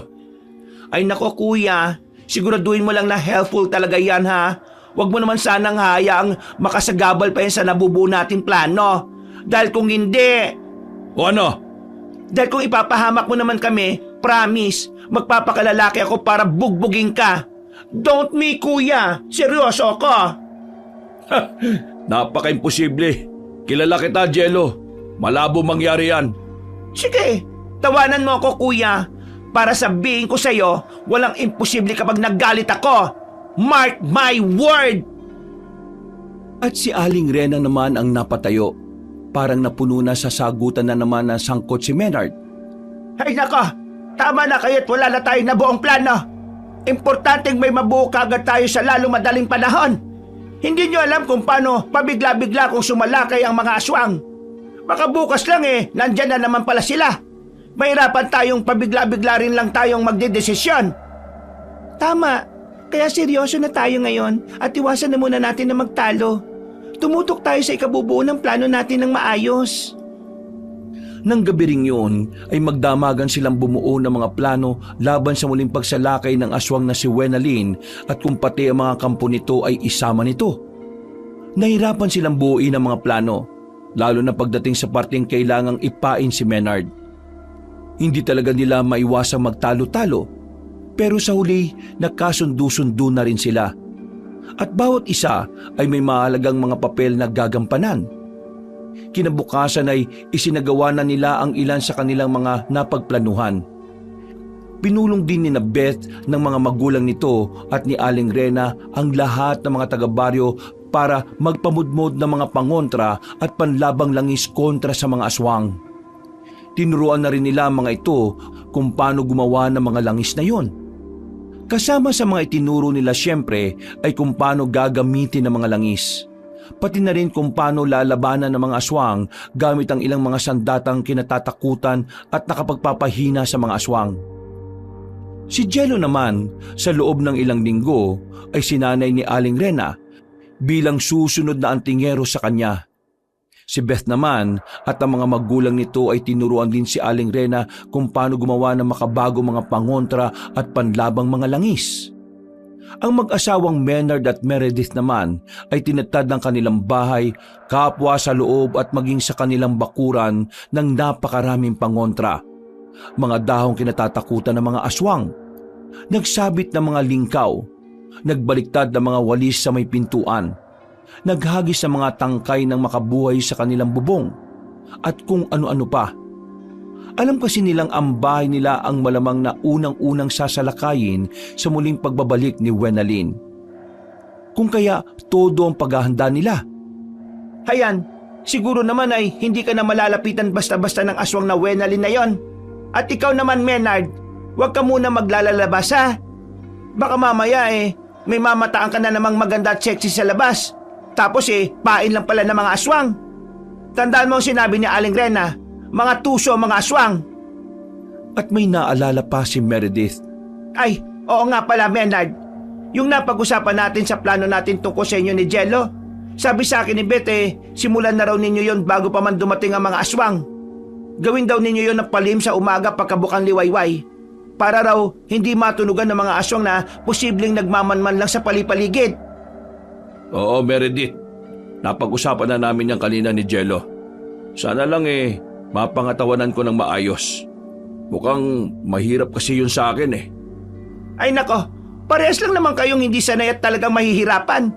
Ay nako kuya, siguraduhin mo lang na helpful talaga yan ha. Huwag mo naman sanang hayaang makasagabal pa yan sa nabubuo nating plano. Dahil kung hindi... O ano? Dahil kung ipapahamak mo naman kami, promise, magpapakalalaki ako para bugbugin ka. Don't me, kuya. Seryoso ako. Napaka-imposible. Kilala kita, Jello. Malabo mangyari yan. Sige, tawanan mo ako, kuya. Para sabihin ko sa'yo, walang imposible kapag naggalit ako. Mark my word! At si Aling Rena naman ang napatayo. Parang napuno na sa sagutan na naman ng sangkot si Menard. Ay nako, tama na kayo't wala na tayong nabuong plano. Importanteng may mabuo kagad tayo sa lalong madaling panahon. Hindi nyo alam kung paano pabigla-bigla kung sumalakay ang mga aswang. Baka bukas lang nandyan na naman pala sila. Mahirapan tayong pabigla-bigla rin lang tayong magdedesisyon. Tama, kaya seryoso na tayo ngayon at iwasan na muna natin na magtalo. Tumutok tayo sa ikabubuo ng plano natin ng maayos. Nang gabi ring yun ay magdamagan silang bumuo ng mga plano laban sa muling pagsalakay ng aswang na si Wenalyn at kung pati ang mga kampo nito ay isama nito. Nahirapan silang buuin ang mga plano, lalo na pagdating sa parteng kailangang ipain si Menard. Hindi talaga nila maiwasang magtalo-talo, pero sa huli nagkasundo-sundo na rin sila. At bawat isa ay may mahalagang mga papel na gagampanan. Kinabukasan ay isinagawa na nila ang ilan sa kanilang mga napagplanuhan. Pinulong din ni Beth ng mga magulang nito at ni Aling Rena ang lahat ng mga taga-baryo para magpamudmod ng mga pangontra at panlabang langis kontra sa mga aswang. Tinuruan na rin nila ang mga ito kung paano gumawa ng mga langis na yon. Kasama sa mga itinuro nila siyempre ay kung paano gagamitin ng mga langis. Pati na rin kung paano lalabanan ng mga aswang gamit ang ilang mga sandatang kinatatakutan at nakapagpapahina sa mga aswang. Si Jello naman, sa loob ng ilang linggo, ay sinanay ni Aling Rena bilang susunod na antingero sa kanya. Si Beth naman at ang mga magulang nito ay tinuruan din si Aling Rena kung paano gumawa ng makabago mga pangontra at panlabang mga langis. Ang mag-asawang Maynard at Meredith naman ay tinatad ng kanilang bahay, kapwa sa loob at maging sa kanilang bakuran ng napakaraming pangontra. Mga dahong kinatatakutan ng mga aswang, nagsabit ng mga lingkaw, nagbaliktad ng mga walis sa may pintuan, naghagis ng mga tangkay ng makabuhay sa kanilang bubong, at kung ano-ano pa. Alam kasi nilang ang bahay nila ang malamang na unang-unang sasalakayin sa muling pagbabalik ni Wenalyn. Kung kaya todo ang paghahanda nila. Hayan, siguro naman ay hindi ka na malalapitan basta-basta ng aswang na Wenalyn na yon. At ikaw naman, Maynard, huwag ka muna maglalalabas ha. Baka mamaya may mamataan ka na namang maganda at sexy sa labas. Tapos pain lang pala ng mga aswang. Tandaan mo ang sinabi ni Aling Rena, mga tuso mga aswang. At may naalala pa si Meredith. Ay, oo nga pala, Maynard. Yung napag-usapan natin sa plano natin tungkol sa inyo ni Jello. Sabi sa akin ni Beth simulan na raw ninyo yon bago pa man dumating ang mga aswang. Gawin daw ninyo yon ng palim sa umaga pagkabukang liwayway. Para raw hindi matunugan ng mga aswang na posibleng nagmamanman lang sa palipaligid. Oo, Meredith. Napag-usapan na namin yan kanina ni Jello. Sana lang mapangatawanan ko ng maayos. Mukhang mahirap kasi yun sa akin Ay nako, parehas lang naman kayong hindi sanay at talagang mahihirapan.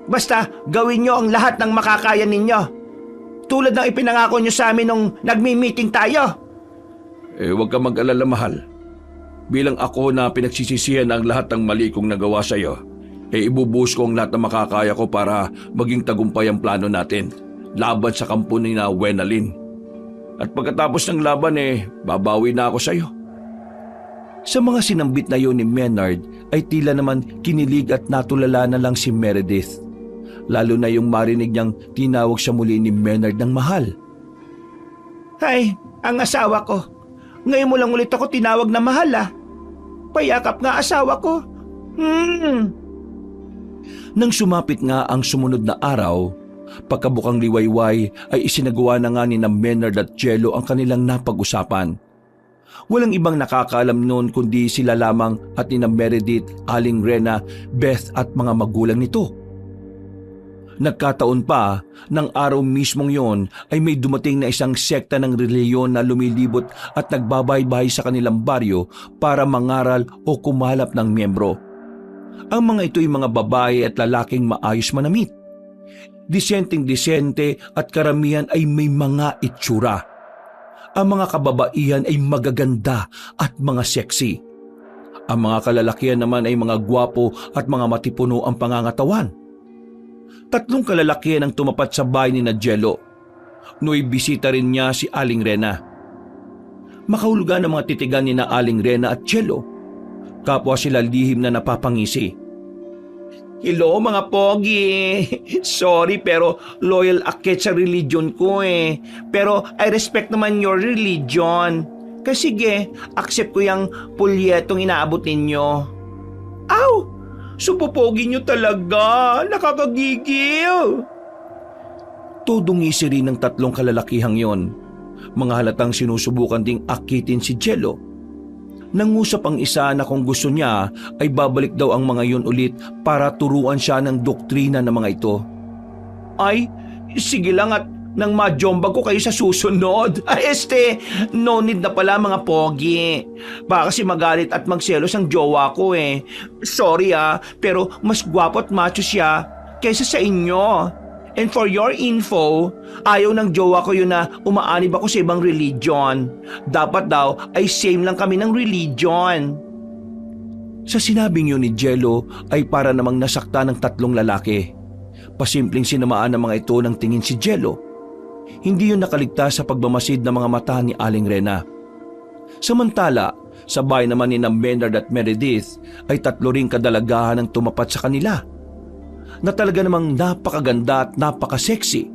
Basta gawin nyo ang lahat ng makakaya ninyo. Tulad ng ipinangako nyo sa amin nung nagmi-meeting tayo. Huwag ka mag-alala, mahal. Bilang ako na pinagsisisihan ang lahat ng mali kong nagawa sa iyo, ibubuhos ko ang lahat ng makakaya ko para maging tagumpay ang plano natin laban sa kampo ni na Wenalyn. At pagkatapos ng laban babawi na ako sa iyo. Sa mga sinambit na yon ni Maynard ay tila naman kinilig at natulala na lang si Meredith. Lalo na yung marinig niyang tinawag siya muli ni Maynard ng mahal. Ay, ang asawa ko. Ngayon mo lang ulit ako tinawag na mahal Payakap nga asawa ko. Nang sumapit nga ang sumunod na araw, pagkabukang liwayway ay isinagawa na nga ni Maynard at Jello ang kanilang napag-usapan. Walang ibang nakakaalam noon kundi sila lamang at ni Meredith, Aling Rena, Beth at mga magulang nito. Nagkataon pa, ng araw mismong yon ay may dumating na isang sekta ng reliyon na lumilibot at nagbabaybay sa kanilang baryo para mangaral o kumalap ng miyembro. Ang mga ito ay mga babae at lalaking maayos manamit. Disenteng-disente at karamihan ay may mga itsura. Ang mga kababaihan ay magaganda at mga sexy. Ang mga kalalakihan naman ay mga gwapo at mga matipuno ang pangangatawan. 3 kalalakihan ang tumapat sa bahay ni Jello. No'y bisita rin niya si Aling Rena. Makahulugan ang mga titigan ni na Aling Rena at Jello. Kapwa sila lihim na napapangisi. Hello mga pogi. Sorry pero loyal akit sa religion ko Pero I respect naman your religion. Kasi sige, accept ko yung pulyetong inaabot ninyo. Aw! Supopogi nyo talaga. Nakakagigil. Tudungisi rin ng 3 kalalakihang yon. Mga halatang sinusubukan ding akitin si Jello. Nangusap ang isa na kung gusto niya ay babalik daw ang mga yun ulit para turuan siya ng doktrina ng mga ito. Ay, sige lang at nang majombag ko kayo sa susunod. Ay no need na pala mga pogi. Baka kasi magalit at magselos ang jowa ko Sorry pero mas gwapo at macho siya kaysa sa inyo. And for your info, ayaw ng jowa ko yun na umaanib ako sa ibang religion. Dapat daw ay same lang kami ng religion. Sa sinabing yun ni Jello ay para namang nasakta ng tatlong lalaki. Pasimpleng sinamaan ng mga ito ng tingin si Jello. Hindi yun nakaligtas sa pagmamasid ng mga mata ni Aling Rena. Samantala, sa bahay naman ni Maynard at Meredith ay tatlo ring kadalagahan ang tumapat sa kanila na talaga namang napakaganda at napaka-sexy.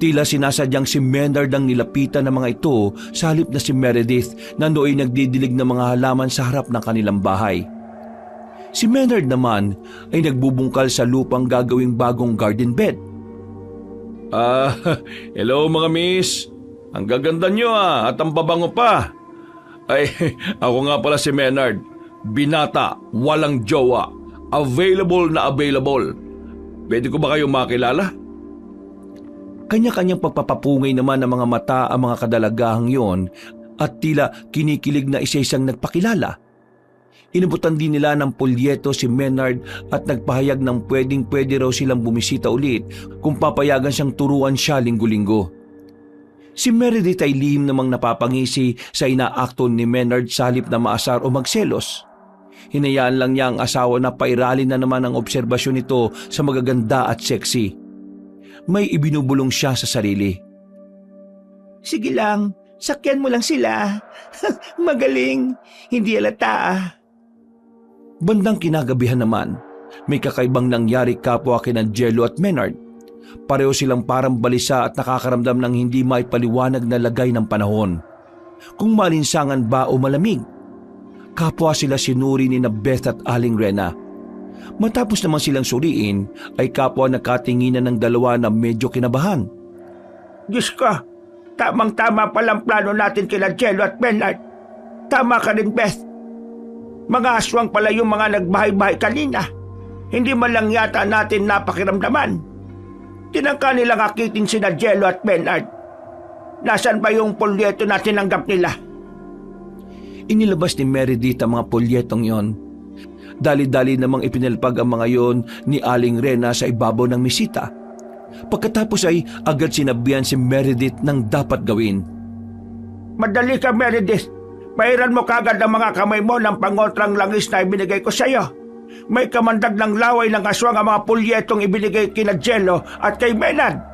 Tila sinasadyang si Maynard ang nilapitan ng mga ito sa halip na si Meredith na nooy nagdidilig ng mga halaman sa harap ng kanilang bahay. Si Maynard naman ay nagbubungkal sa lupang gagawing bagong garden bed. Hello mga miss. Ang gaganda nyo at ang babango pa. Ay, ako nga pala si Maynard. Binata, walang jowa. Available na available. Pwede ko ba kayong makilala? Kanya-kanyang pagpapapungay naman ng mga mata ang mga kadalagahang yon at tila kinikilig na isa-isang nagpakilala. Inubutan din nila ng polyeto si Maynard at nagpahayag ng pwedeng-pwede raw silang bumisita ulit kung papayagan siyang turuan siya linggo-linggo. Si Meredith ay lihim namang napapangisi sa inaakto ni Maynard sa halip na maasar o magselos. Hinayaan lang niya ang asawa na pairalin na naman ang obserbasyon nito sa magaganda at sexy. May ibinubulong siya sa sarili. Sige lang, sakyan mo lang sila. Magaling, hindi alata. Bandang kinagabihan naman, may kakaibang nangyari kapwa kina Jello at Maynard. Pareho silang parang balisa at nakakaramdam ng hindi maipaliwanag na lagay ng panahon. Kung malinsangan ba o malamig, kapwa sila sinuri ni Beth at Aling Rena. Matapos naman silang suriin, ay kapwa nakatinginan ng dalawa na medyo kinabahan. Diyos ko, tamang-tama palang plano natin kina Jello at Maynard. Tama ka rin, Beth. Mga aswang pala yung mga nagbahay-bahay kanina. Hindi man lang yata natin napakiramdaman. Tinangka nilang akitin sina Jello at Maynard. Nasaan ba yung polyeto na tinanggap nila? Inilabas ni Meredith ang mga polyetong yon. Dali-dali namang ipinalpag ang mga yon ni Aling Rena sa ibabaw ng mesita. Pagkatapos ay agad sinabihan si Meredith ng dapat gawin. Madali ka, Meredith. Pairan mo kagad ang mga kamay mo ng pangontrang langis na ibinigay ko sa iyo. May kamandag ng laway ng aswang ang mga pulyetong ibinigay kina Jello at kay Maynard.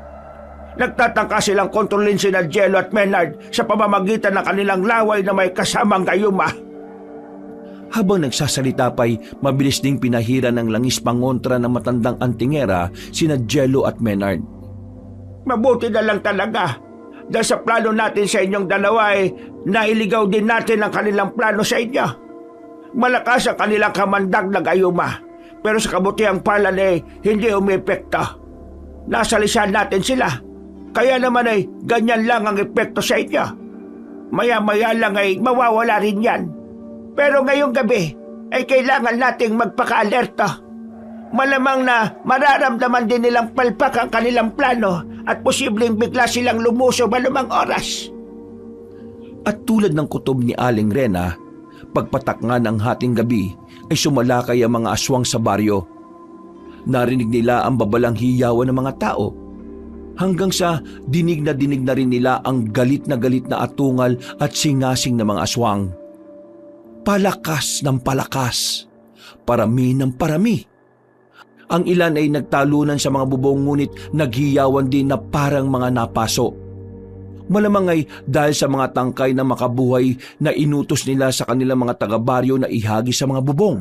Nagtatangka silang kontrolin sina Jello at Maynard sa pamamagitan ng kanilang laway na may kasamang gayuma. Habang nagsasalita pa'y mabilis ding pinahira ng langis pangontra ng matandang antingera sina Jello at Maynard. Mabuti na lang talaga. Dahil sa plano natin sa inyong dalawa ay nailigaw din natin ang kanilang plano sa inyo. Malakas ang kanilang kamandag na gayuma, pero sa kabutihang palad ay hindi umepekto. Nasa lisan natin sila, kaya naman ay ganyan lang ang epekto sa inyo. Maya-maya lang ay mawawala rin yan. Pero ngayong gabi ay kailangan nating magpaka-alerto. Malamang na mararamdaman din nilang palpak ang kanilang plano at posibleng bigla silang lumusob anumang oras. At tulad ng kutob ni Aling Rena, pagpatak nga ng hating gabi ay sumalakay ang mga aswang sa baryo. Narinig nila ang babalang hiyawan ng mga tao. Hanggang sa dinig na rin nila ang galit na atungal at singasing ng mga aswang. Palakas ng palakas, parami ng parami. Ang ilan ay nagtalunan sa mga bubong ngunit naghiyawan din na parang mga napaso. Malamang ay dahil sa mga tangkay na makabuhay na inutos nila sa kanilang mga taga-baryo na ihagi sa mga bubong.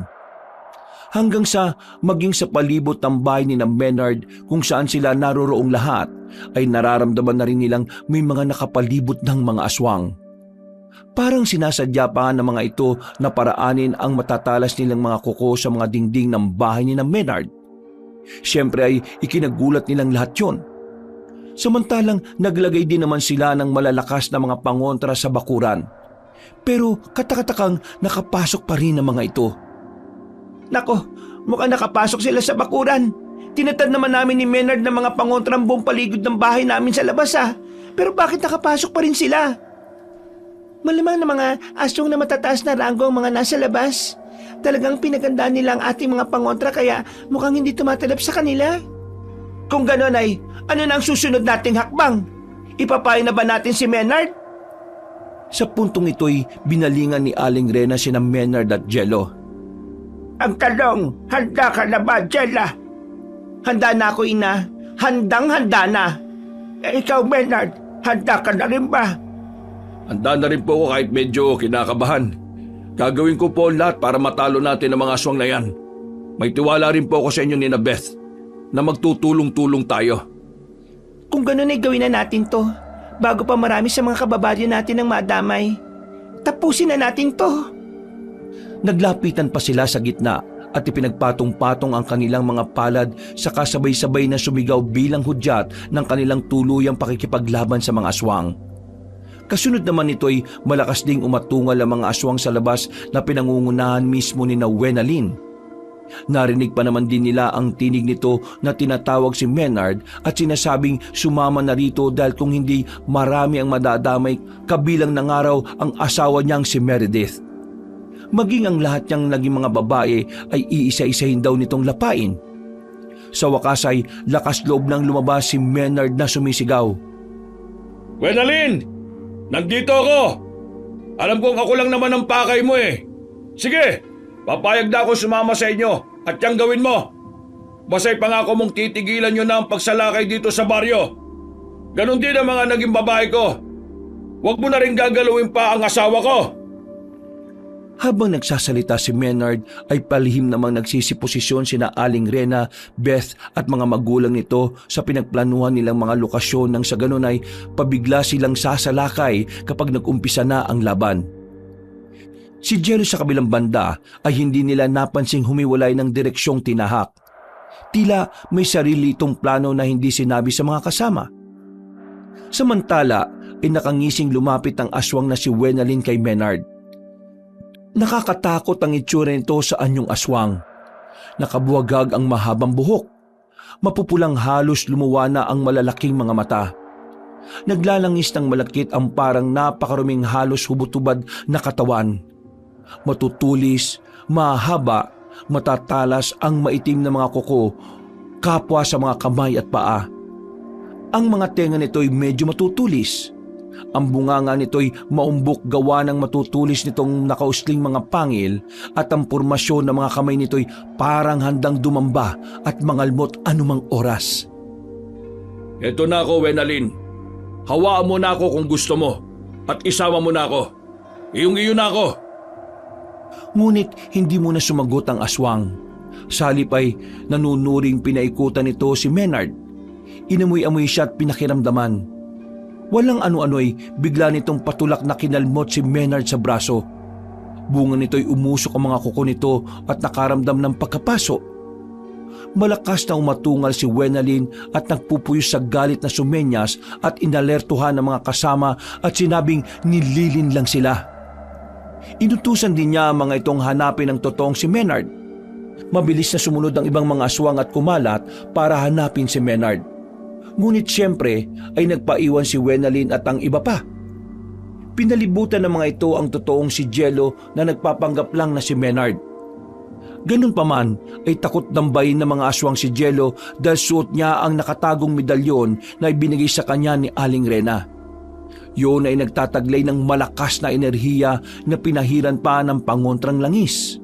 Hanggang sa maging sa palibot ng bahay ni Maynard kung saan sila naroroong lahat ay nararamdaman na rin nilang may mga nakapalibot ng mga aswang. Parang sinasadya pa ng mga ito na paraanin ang matatalas nilang mga kuko sa mga dingding ng bahay ni Maynard. Siyempre ay ikinagulat nilang lahat yun. Samantalang naglagay din naman sila ng malalakas na mga pangontra sa bakuran. Pero katakatakang nakapasok pa rin ang mga ito. Nako, mukhang nakapasok sila sa bakuran. Tinatad naman namin ni Maynard ng mga pangontrang buong paligid ng bahay namin sa labas Pero bakit nakapasok pa rin sila? Malamang na mga aswang na matataas na ranggo ang mga nasa labas. Talagang pinagandaan nila ang ating mga pangontra kaya mukhang hindi tumatalab sa kanila. Kung gano'n ay, ano na ang susunod nating hakbang? Ipapayo na ba natin si Menard? Sa puntong ito'y binalingan ni Aling Rena sina Menard at Jello. Ang tanong, handa ka na ba, Jella? Handa na ako, ina. Handang-handa na. Ikaw, Menard, handa ka na rin ba? Handa na rin po ako kahit medyo kinakabahan. Gagawin ko po ang lahat para matalo natin ang mga aswang na yan. May tiwala rin po ako sa inyo ni Beth na magtutulong-tulong tayo. Kung gano'n ay gawin na natin to, bago pa marami sa mga kababayan natin ang madamay. Tapusin na natin to. Naglapitan pa sila sa gitna at ipinagpatong-patong ang kanilang mga palad sa kasabay-sabay na sumigaw bilang hudyat ng kanilang tuluyang pakikipaglaban sa mga aswang. Kasunod naman nito'y malakas ding umatungal ang mga aswang sa labas na pinangungunahan mismo ni Wenalyn. Narinig pa naman din nila ang tinig nito na tinatawag si Menard at sinasabing sumama na rito dahil kung hindi marami ang madadamay kabilang ng araw ang asawa niyang si Meredith. Maging ang lahat niyang naging mga babae ay iisa-isahin daw nitong lapain. Sa wakas ay lakas loob nang lumabas si Menard na sumisigaw. Wenalyn! Nandito ako! Alam kong ako lang naman ang pakay mo eh. Sige, papayag na ako sumama sa inyo at yang gawin mo. Basay pangako mong titigilan nyo na ang pagsalakay dito sa baryo. Ganon din ang mga naging babae ko. Huwag mo na rin gagalawin pa ang asawa ko. Habang nagsasalita si Menard ay palihim namang nagsisiposisyon sina Aling Rena, Beth at mga magulang nito sa pinagplanuhan nilang mga lokasyon nang sa ganun ay pabigla silang sasalakay kapag nag-umpisa na ang laban. Si Jello sa kabilang banda ay hindi nila napansing humiwalay ng direksyong tinahak. Tila may sarili itong plano na hindi sinabi sa mga kasama. Samantala ay nakangising lumapit ang aswang na si Wenalyn kay Menard. Nakakatakot ang itsura nito sa anyong aswang. Nakabuwagag ang mahabang buhok. Mapupulang halos lumuwa na ang malalaking mga mata. Naglalangis ng malakit ang parang napakaruming halos hubot-hubad na katawan. Matutulis, mahaba, matatalas ang maitim na mga kuko, kapwa sa mga kamay at paa. Ang mga tenga nito'y medyo matutulis. Ang bunganga nito'y maumbok gawa ng matutulis nitong nakausling mga pangil at ang pormasyon ng mga kamay nito'y parang handang dumamba at mangalmot anumang oras. Eto na ako, Wenalyn. Hawaan mo na ako kung gusto mo at isama mo na ako. Iyong-iyo na ako. Ngunit hindi mo na sumagot ang aswang. Sa halip ay nanunuring pinaikutan nito si Menard. Inamoy-amoy siya at pinakiramdaman. Walang ano-ano'y bigla nitong patulak na kinalmot si Menard sa braso. Bunga nito'y umusok ang mga kuko nito at nakaramdam ng pagkapaso. Malakas na umatungal si Wenalyn at nagpupuyos sa galit na sumenyas at inalertuhan ng mga kasama at sinabing nililin lang sila. Inutusan din niya ang mga itong hanapin ang totoong si Menard. Mabilis na sumunod ang ibang mga aswang at kumalat para hanapin si Menard. Ngunit siyempre ay nagpaiwan si Wenalyn at ang iba pa. Pinalibutan ng mga ito ang totoong si Jello na nagpapanggap lang na si Menard. Ganun pa man ay takot dambayin ng mga aswang si Jello dahil suot niya ang nakatagong medalyon na ibinigay sa kanya ni Aling Rena. Yun ay nagtataglay ng malakas na enerhiya na pinahiran pa ng pangontrang langis.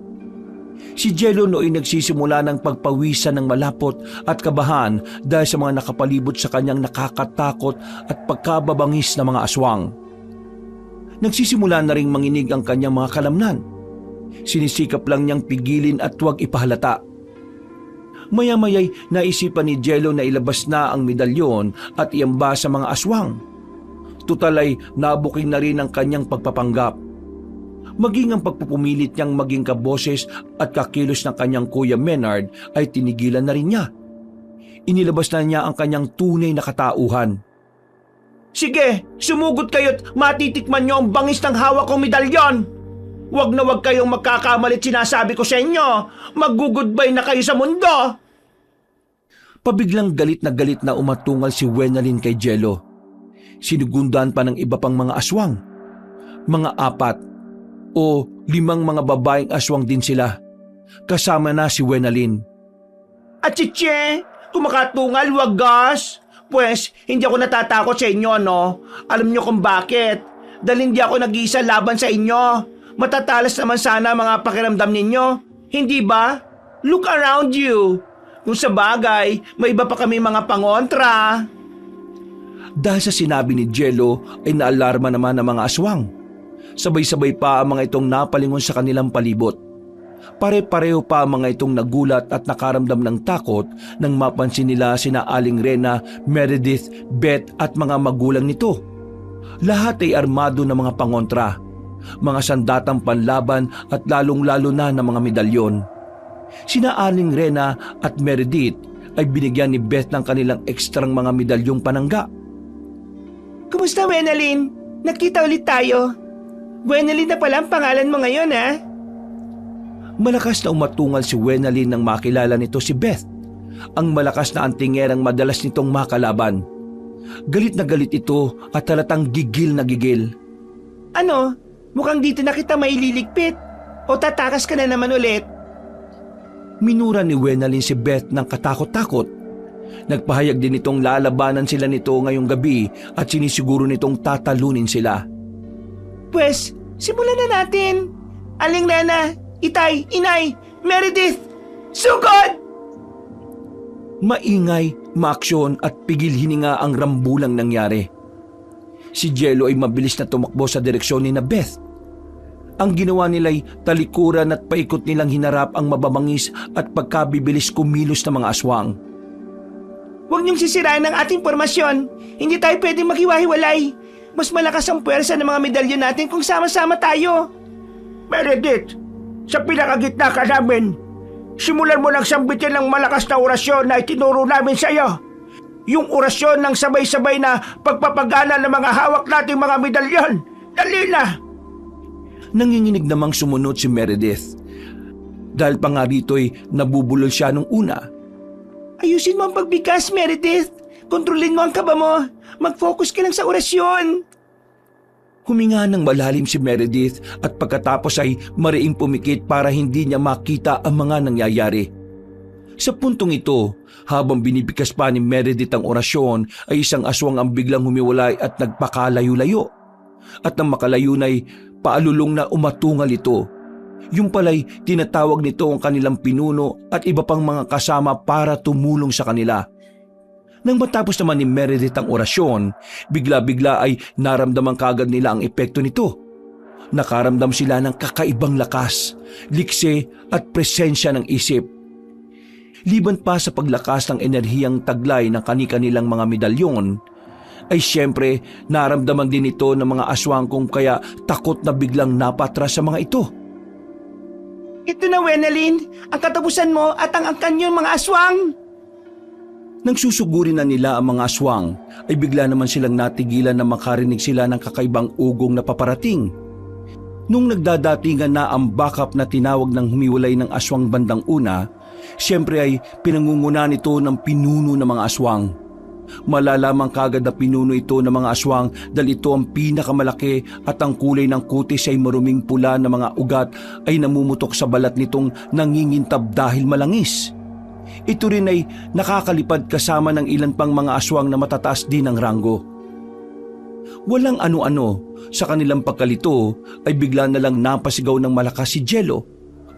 Si Jello nooy nagsisimula ng pagpawisan ng malapot at kabahan dahil sa mga nakapalibot sa kanyang nakakatakot at pagkababangis na mga aswang. Nagsisimula na ring manginig ang kanyang mga kalamnan. Sinisikap lang niyang pigilin at huwag ipahalata. Maya-maya'y naisipan ni Jello na ilabas na ang medalyon at iamba sa mga aswang. Tutal ay nabuking na rin ang kanyang pagpapanggap. Maging ang pagpupumilit niyang maging kaboses at kakilos ng kanyang kuya Menard ay tinigilan na rin niya. Inilabas na niya ang kanyang tunay na katauhan. Sige, sumugot kayo't matitikman niyo ang bangis ng hawak kong medalyon. Huwag na huwag kayong magkakamalit sinasabi ko sa inyo. Mag-goodbye na kayo sa mundo. Pabiglang galit na umatungal si Wenalyn kay Jello. Sinugundan pa ng iba pang mga aswang. Mga 4 o 5 mga babaeng aswang din sila. Kasama na si Wenalyn. Achiche, Kumakatungal, wagas. Pwes, hindi ako natatakot sa inyo, no? Alam nyo kung bakit. Dahil hindi ako nag-iisa laban sa inyo. Matatalas naman sana mga pakiramdam ninyo. Hindi ba? Look around you. Kung sa bagay, may iba pa kami mga pangontra. Dahil sa sinabi ni Jello ay naalarma naman ang mga aswang. Sabay-sabay pa ang mga itong napalingon sa kanilang palibot. Pare-pareho pa ang mga itong nagulat at nakaramdam ng takot nang mapansin nila sina Aling Rena, Meredith, Beth at mga magulang nito. Lahat ay armado ng mga pangontra, mga sandatang panlaban at lalong-lalo na ng mga medalyon. Sina Aling Rena at Meredith ay binigyan ni Beth ng kanilang ekstrang mga medalyong panangga. Kumusta, Wenalyn? Nakita ulit tayo. Wenalyn na pala ang pangalan mo ngayon, ha? Malakas na umatungal si Wenalyn nang makilala nito si Beth, ang malakas na antingerang madalas nitong makalaban. Galit na galit ito at halatang gigil na gigil. Ano? Mukhang dito na kita maililigpit. O tatakas ka na naman ulit? Minura ni Wenalyn si Beth ng katakot-takot. Nagpahayag din itong lalabanan sila nito ngayong gabi at sinisiguro nitong tatalunin sila. Pwes, simulan na natin. Aling Rena, Itay, Inay, Meredith, sugod! Maingay, maaksyon at pigil hininga ang rambulang nangyari. Si Jello ay mabilis na tumakbo sa direksyon ni Beth. Ang ginawa nila'y talikuran at paikot nilang hinarap ang mababangis at pagkabibilis kumilos ng mga aswang. Huwag niyong sisirain ang ating formasyon. Hindi tayo pwedeng maghiwa-hiwalay. Mas malakas ang puwersa ng mga medalyon natin kung sama-sama tayo. Meredith, sa pinakagitna ka namin, simulan mo ng sambitin ng malakas na orasyon na itinuro namin sa iyo. Yung orasyon ng sabay-sabay na pagpapagana ng mga hawak nating mga medalyon. Dali na! Nanginginig namang sumunod si Meredith. Dahil pa nga rito'y nabubulol siya nung una. Ayusin mo ang pagbigkas, Meredith. Kontrolin mo ang kaba mo. Mag-focus ka lang sa orasyon. Huminga ng malalim si Meredith at pagkatapos ay mariing pumikit para hindi niya makita ang mga nangyayari. Sa puntong ito, habang binibigkas pa ni Meredith ang orasyon, ay isang aswang ang biglang humiwalay at nagpakalayo-layo. At nang makalayo na'y paalulong na umatungal ito. Yung pala'y tinatawag nito ang kanilang pinuno at iba pang mga kasama para tumulong sa kanila. Nang matapos naman ni Meredith ang orasyon, bigla-bigla ay naramdaman kagad nila ang epekto nito. Nakaramdam sila ng kakaibang lakas, likse at presensya ng isip. Liban pa sa paglakas ng enerhiyang taglay ng kani-kanilang mga medalyon, ay siyempre naramdaman din ito ng mga aswang kung kaya takot na biglang napatras sa mga ito. Ito na, Wenalyn, ang katapusan mo at ang angkan yung mga aswang. Nang susuguri na nila ang mga aswang, ay bigla naman silang natigilan na makarinig sila ng kakaibang ugong na paparating. Nung nagdadatingan na ang backup na tinawag ng humiwalay ng aswang bandang una, siyempre ay pinangunguna nito ng pinuno ng mga aswang. Malalaman kagad na pinuno ito ng mga aswang dahil ito ang pinakamalaki at ang kulay ng kutis ay maruming pula na mga ugat ay namumutok sa balat nitong nangingintab dahil malangis. Ito rin ay nakakalipad kasama ng ilan pang mga aswang na matataas din ang ranggo. Walang ano-ano, sa kanilang pagkalito ay bigla na lang napasigaw ng malakas si Jello.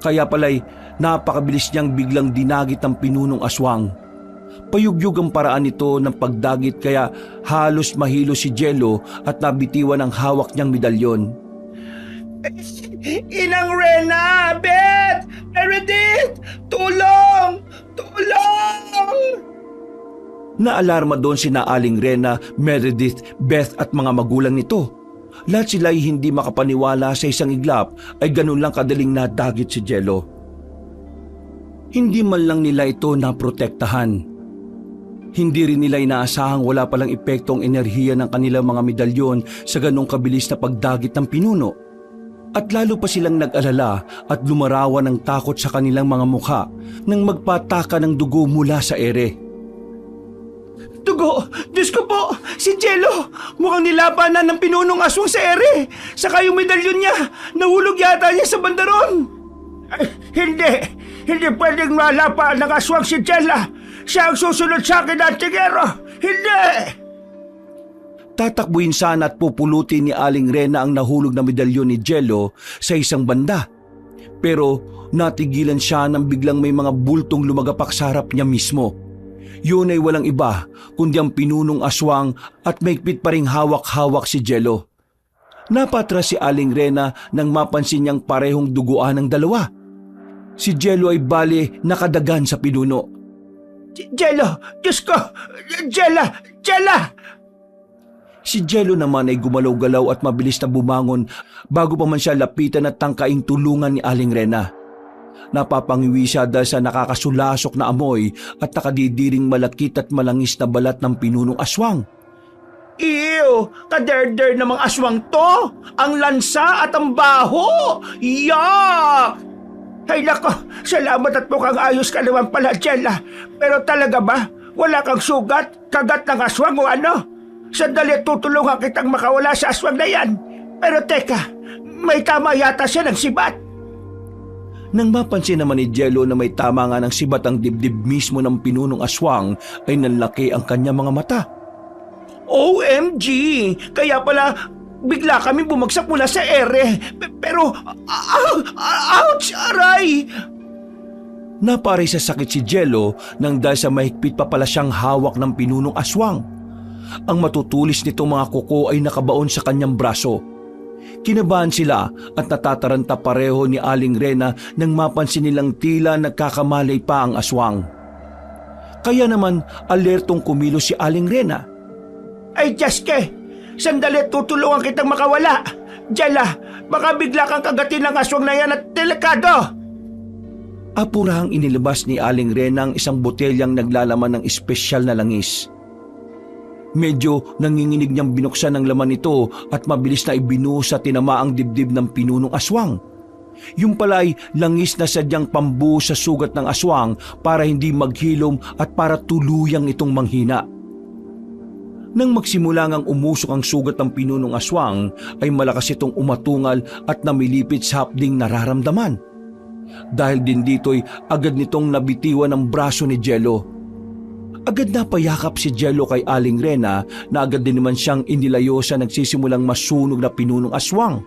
Kaya pala'y napakabilis niyang biglang dinagit ang pinunong aswang. Payugyug ang paraan nito ng pagdagit kaya halos mahilo si Jello at nabitiwan ang hawak niyang medalyon. Inang Rena! Beth! Meredith! Tulong! Tulong! Naalarma doon sina Aling Rena, Meredith, Beth at mga magulang nito. Lahat sila ay hindi makapaniwala sa isang iglap ay ganun lang kadaling nadagit si Jello. Hindi man lang nila ito naprotektahan. Hindi rin nila inaasahang wala palang epektong enerhiya ng kanilang mga medalyon sa ganong kabilis na pagdagit ng pinuno. At lalo pa silang nag-alala at lumarawan ng takot sa kanilang mga mukha nang magpataka ng dugo mula sa ere. Dugo! Diyos ko po! Si Jello! Mukhang nilabanan ng pinunong aswang sa ere! Saka yung medalyon niya! Nahulog yata niya sa bandaron! Hindi! Hindi pwedeng malapa ng aswang si Jella! Siya ang susunod sa akin, Antingero! Hindi! Tatakbuhin sana at pupulutin ni Aling Rena ang nahulog na medalyon ni Jello sa isang banda. Pero natigilan siya nang biglang may mga bultong lumagapak sa harap niya mismo. Yun ay walang iba kundi ang pinunong aswang at mahigpit pa ring hawak-hawak si Jello. Napatras si Aling Rena nang mapansin niyang parehong duguan ng dalawa. Si Jello ay bali nakadagan sa pinuno. Jello! Diyos ko! Jella! Jella! Si Jello naman ay gumalaw-galaw at mabilis na bumangon bago pa man siya lapitan at tangkaing tulungan ni Aling Rena. Napapangiwi siya dahil sa nakakasulasok na amoy at nakadidiring malakit at malangis na balat ng pinunong aswang. Ew! Kaderder namang aswang to! Ang lansa at ang baho! Yuck! Ay nako, salamat at mukhang ayos ka naman pala, Jella. Pero talaga ba? Wala kang sugat, kagat ng aswang o ano? Sandali, tutulungan kitang makawala sa aswang na yan. Pero teka, may tama yata siya ng sibat. Nang mapansin naman ni Jello na may tama nga ng sibat ang dibdib mismo ng pinunong aswang, ay nanlaki ang kanyang mga mata. OMG! Kaya pala bigla kami bumagsak mula sa ere. Pero, ouch! Aray! Naparay sa sakit si Jello nang dahil sa mahigpit pa pala siyang hawak ng pinunong aswang. Ang matutulis nitong mga kuko ay nakabaon sa kanyang braso. Kinabahan sila at natataranta pareho ni Aling Rena nang mapansin nilang tila nagkakamalay pa ang aswang. Kaya naman alertong kumilos si Aling Rena. Ay, Jaske! Sandali, tutulungan kitang makawala. Jella, baka bigla kang kagatin ng aswang na yan at delikado. Apurahang inilabas ni Aling Rena ang isang botelyang naglalaman ng espesyal na langis. Medyo nanginginig niyang binuksan ang laman nito at mabilis na ibinuhos sa tinamaang dibdib ng pinunong aswang. Yung pala'y langis na sadyang pambuhos sa sugat ng aswang para hindi maghilom at para tuluyang itong manghina. Nang magsimula ngang umusok ang sugat ng pinunong aswang, ay malakas itong umatungal at namilipit sa hapding nararamdaman. Dahil din dito'y agad nitong nabitiwan ang braso ni Jello. Agad na payakap si Jello kay Aling Rena na agad din naman siyang inilayo sa nagsisimulang masunog na pinunong aswang.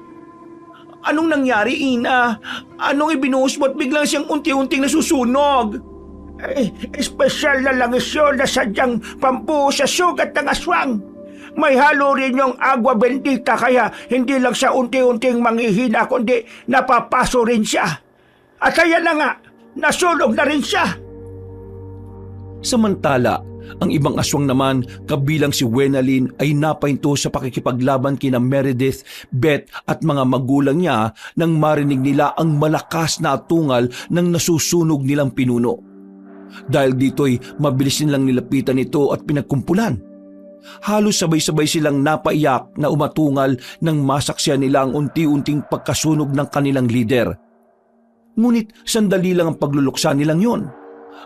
Anong nangyari, Ina? Anong ibinuhos mo at biglang siyang unti-unting nasusunog? Espesyal na langis yun na sadyang pambuhos sa sugat ng aswang. May halo rin yung agwa bendita kaya hindi lang siya unti-unting manghihina kundi napapaso rin siya. At kaya na nga, nasunog na rin siya. Samantala, ang ibang aswang naman kabilang si Wenalyn ay napahinto sa pakikipaglaban kina Meredith, Beth at mga magulang niya nang marinig nila ang malakas na atungal ng nasusunog nilang pinuno. Dahil dito'y mabilis nilang nilapitan ito at pinagkumpulan. Halos sabay-sabay silang napaiyak na umatungal nang masaksiyan nila ang unti-unting pagkasunog ng kanilang lider. Ngunit sandali lang ang pagluluksa nilang yon.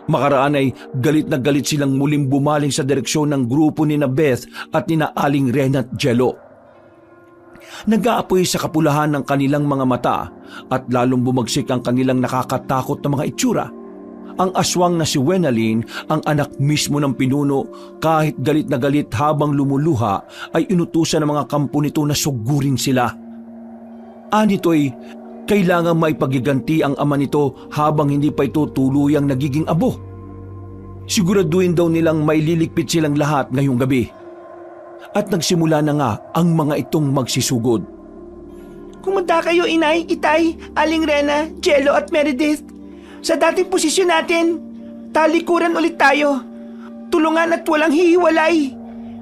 Makaraan ay galit na galit silang muling bumaling sa direksyon ng grupo ni na Beth at ni na Aling Rena at Jello. Nag-aapoy sa kapulahan ng kanilang mga mata at lalong bumagsik ang kanilang nakakatakot na mga itsura. Ang aswang na si Wenalyn, ang anak mismo ng pinuno, kahit galit na galit habang lumuluha, ay inutusan ng mga kampo nito na sugurin sila. Anito'y kailangan maipagiganti ang ama nito habang hindi pa ito tuluyang nagiging abo. Siguraduhin daw nilang maililigpit silang lahat ngayong gabi. At nagsimula na nga ang mga itong magsisugod. Kumanda kayo, Inay, Itay, Aling Rena, Jello at Meredith. Sa dating posisyon natin, talikuran ulit tayo. Tulungan at walang hihiwalay.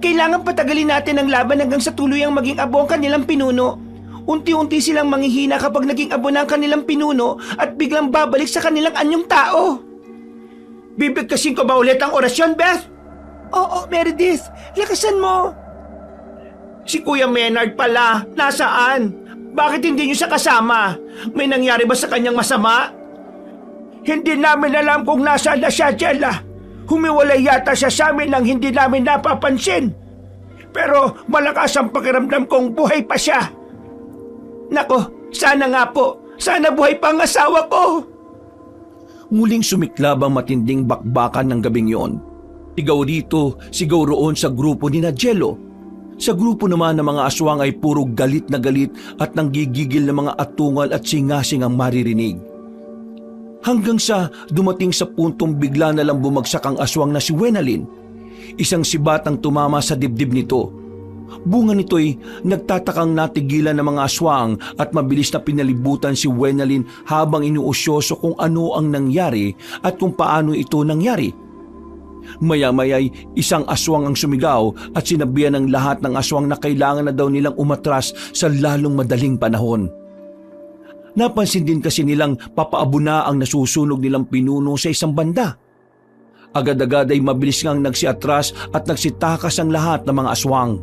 Kailangan patagalin natin ang laban hanggang sa tuluyang maging abo ang kanilang pinuno. Unti-unti silang manghihina kapag naging abo na ang kanilang pinuno at biglang babalik sa kanilang anyong tao. Bibigkasin ko ba ulit ang orasyon, Beth? Oo, Meredith. Lakasan mo. Si Kuya Menard pala. Nasaan? Bakit hindi niyo siya kasama? May nangyari ba sa kanyang masama? Hindi namin alam kung nasaan na siya, Jella. Humiwalay yata siya sa amin nang hindi namin napapansin. Pero malakas ang pakiramdam kong buhay pa siya. Nako, sana nga po. Sana buhay pa ang asawa ko. Muling sumiklab ang matinding bakbakan ng gabing yon. Sigaw rito, sigaw roon sa grupo ni Jello. Sa grupo naman ng mga aswang ay puro galit na galit at nanggigigil na mga atungal at singasing ang maririnig. Hanggang sa dumating sa puntong bigla na lang bumagsak ang aswang na si Wenalyn. Isang sibat ang tumama sa dibdib nito. Bunga nito'y nagtatakang natigilan ng mga aswang at mabilis na pinalibutan si Wenalyn habang inuusyoso kung ano ang nangyari at kung paano ito nangyari. Maya-maya'y isang aswang ang sumigaw at sinabihan ng lahat ng aswang na kailangan na daw nilang umatras sa lalong madaling panahon. Napansin din kasi nilang papaabuna ang nasusunog nilang pinuno sa isang banda. Agad-agad ay mabilis ngang nagsiatras at nagsitakas ang lahat ng mga aswang.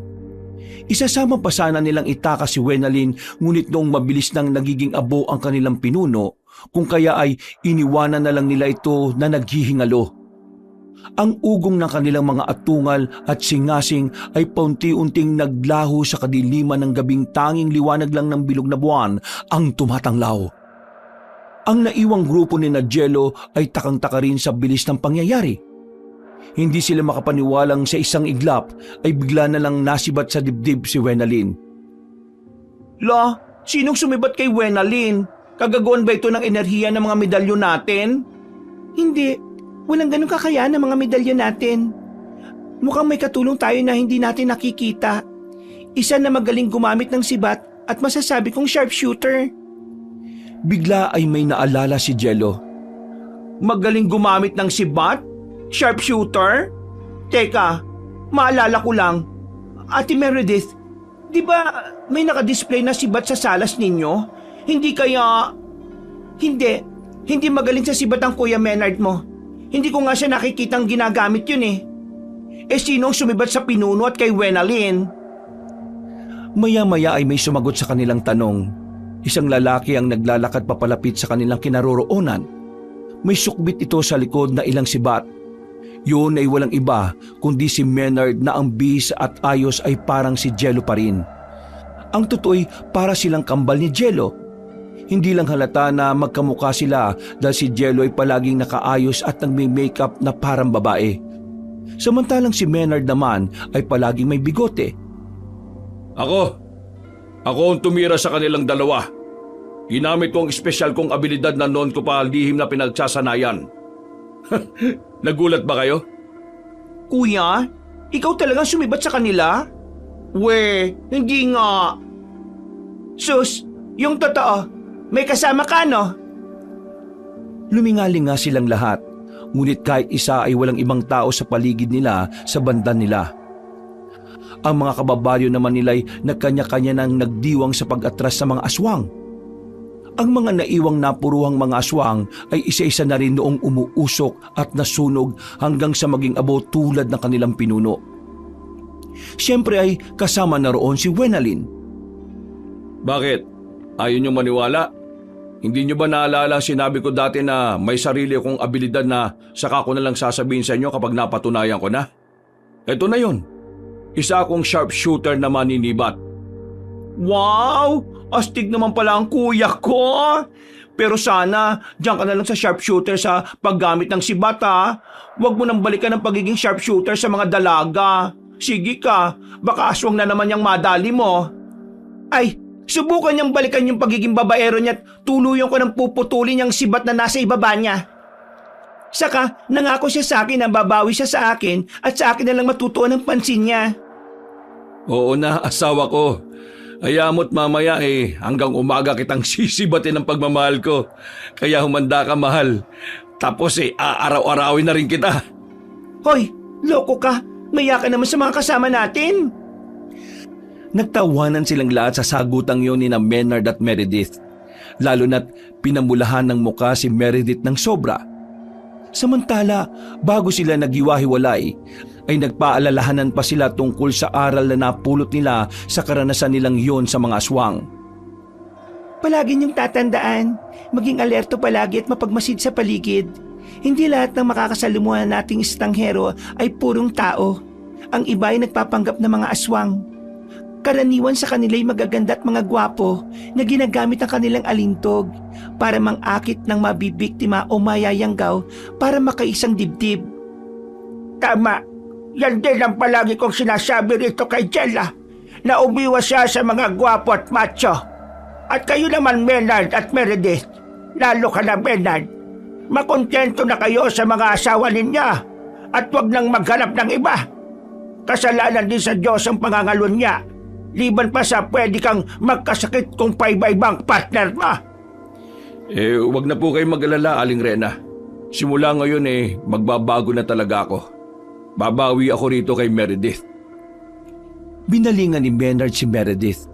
Isasama pa sana nilang itakas si Wenalyn, ngunit noong mabilis nang nagiging abo ang kanilang pinuno, kung kaya ay iniwanan na lang nila ito na naghihingalo. Ang ugong ng kanilang mga atungal at singasing ay paunti-unting naglaho sa kadiliman ng gabing tanging liwanag lang ng bilog na buwan ang tumatanglaw. Ang naiwang grupo ni Jello ay takang-taka rin sa bilis ng pangyayari. Hindi sila makapaniwalang sa isang iglap ay bigla na lang nasibat sa dibdib si Wenalyn. La, sinong sumibat kay Wenalyn? Kagaguan ba ito ng enerhiya ng mga medalyon natin? Hindi. Walang ganun kakayaan ng mga medalyon natin. Mukhang may katulong tayo na hindi natin nakikita. Isa na magaling gumamit ng sibat at masasabi kong sharpshooter. Bigla ay may naalala si Jello. Magaling gumamit ng sibat? Sharpshooter? Teka, maalala ko lang. Ate Meredith, di ba may nakadisplay na sibat sa salas ninyo? Hindi kaya... Hindi magaling sa sibat ang Kuya Menard mo. Hindi ko nga siya nakikitang ginagamit yun eh. Sino ang sumibat sa pinuno at kay Wenalyn? Maya-maya ay may sumagot sa kanilang tanong. Isang lalaki ang naglalakad papalapit sa kanilang kinaroroonan. May sukbit ito sa likod na ilang sibat. Yun ay walang iba kundi si Menard na ang bis at ayos ay parang si Jello pa rin. Ang totoo'y para silang kambal ni Jello. Hindi lang halata na magkamukha sila dahil si Jello ay palaging nakaayos at nagme-makeup na parang babae. Samantalang si Menard naman ay palaging may bigote. Ako ang tumira sa kanilang dalawa. Ginamit ko ang espesyal kong abilidad na noon ko pa lihim na pinagsasanayan. Nagulat ba kayo? Kuya, ikaw talagang sumibat sa kanila? Hindi nga. Sus, yung totoo. May kasama ka, no? Lumingaling nga silang lahat, ngunit kahit isa ay walang ibang tao sa paligid nila sa banda nila. Ang mga kababayo naman nila'y nagkanya-kanya nang nagdiwang sa pag-atras sa mga aswang. Ang mga naiwang napuruhang mga aswang ay isa-isa na rin noong umuusok at nasunog hanggang sa maging abo tulad ng kanilang pinuno. Siyempre ay kasama na roon si Wenalyn. Bakit? Ayaw niyong maniwala? Hindi niyo ba naalala sinabi ko dati na may sarili akong abilidad na saka ko na lang sasabihin sa inyo kapag napatunayan ko na? Ito na yun. Isa akong sharpshooter na maninibat. Wow! Astig naman pala ang kuya ko. Pero sana, diyan ka na lang sa sharpshooter sa paggamit ng sibat ha. Huwag mo nang balikan ang pagiging sharpshooter sa mga dalaga. Sige ka, baka aswang na naman yung madali mo. Ay, subukan niyang balikan yung pagiging babaero niya at tuluyan ko ng puputulin yung sibat na nasa ibaba niya. Saka, nangako siya sa akin na babawi siya sa akin at sa akin na lang matutuan ng pansin niya. Oo na, asawa ko. Ayamo't mamaya hanggang umaga kitang sisibatin ng pagmamahal ko. Kaya humanda ka, mahal. Tapos aaraw-arawin na rin kita. Hoy, loko ka. Maya ka naman sa mga kasama natin. Nagtawanan silang lahat sa sagutang yun ni na Menard at Meredith. Lalo na't pinamulahan ng muka si Meredith ng sobra. Samantala, bago sila naghiwa-hiwalay, ay nagpaalalahanan pa sila tungkol sa aral na napulot nila sa karanasan nilang yon sa mga aswang. Palagi niyong tatandaan, maging alerto palagi at mapagmasid sa paligid. Hindi lahat ng makakasalamuhan nating estanghero ay purong tao. Ang iba ay nagpapanggap na mga aswang. Karaniwan sa kanila ay magaganda at mga gwapo na ginagamit ang kanilang alintog para mangakit ng mabibiktima o mayayanggaw para makaisang dibdib. Tama. Yan din ang palagi kong sinasabi rito kay Jella, na umiwas siya sa mga gwapo at macho. At kayo naman, Maynard at Meredith, lalo ka na, Maynard, makontento na kayo sa mga asawa ninyo at huwag nang maghanap ng iba. Kasalanan din sa Diyos ang pangangalun niya, liban pa sa pwede kang magkasakit kung paiba-ibang partner mo. Wag na po kayo mag-alala, Aling Rena. Simula ngayon magbabago na talaga ako. Babawi ako rito kay Meredith. Binalingan ni Maynard si Meredith.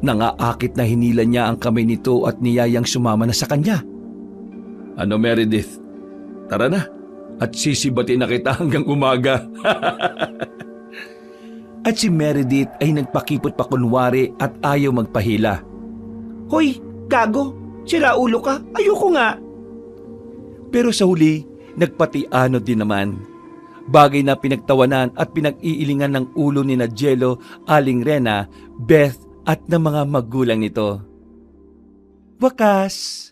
Nangaakit na hinila niya ang kamay nito at niyayang sumama na sa kanya. Ano, Meredith? Tara na at sisibatin na kita hanggang umaga. At si Meredith ay nagpakipot pa kunwari at ayaw magpahila. Hoy, gago, sira ulo ka, ayoko nga. Pero sa huli, nagpatiano din naman. Bagay na pinagtawanan at pinag-iilingan ng ulo ni Jello, Aling Rena, Beth at ng mga magulang nito. Wakas!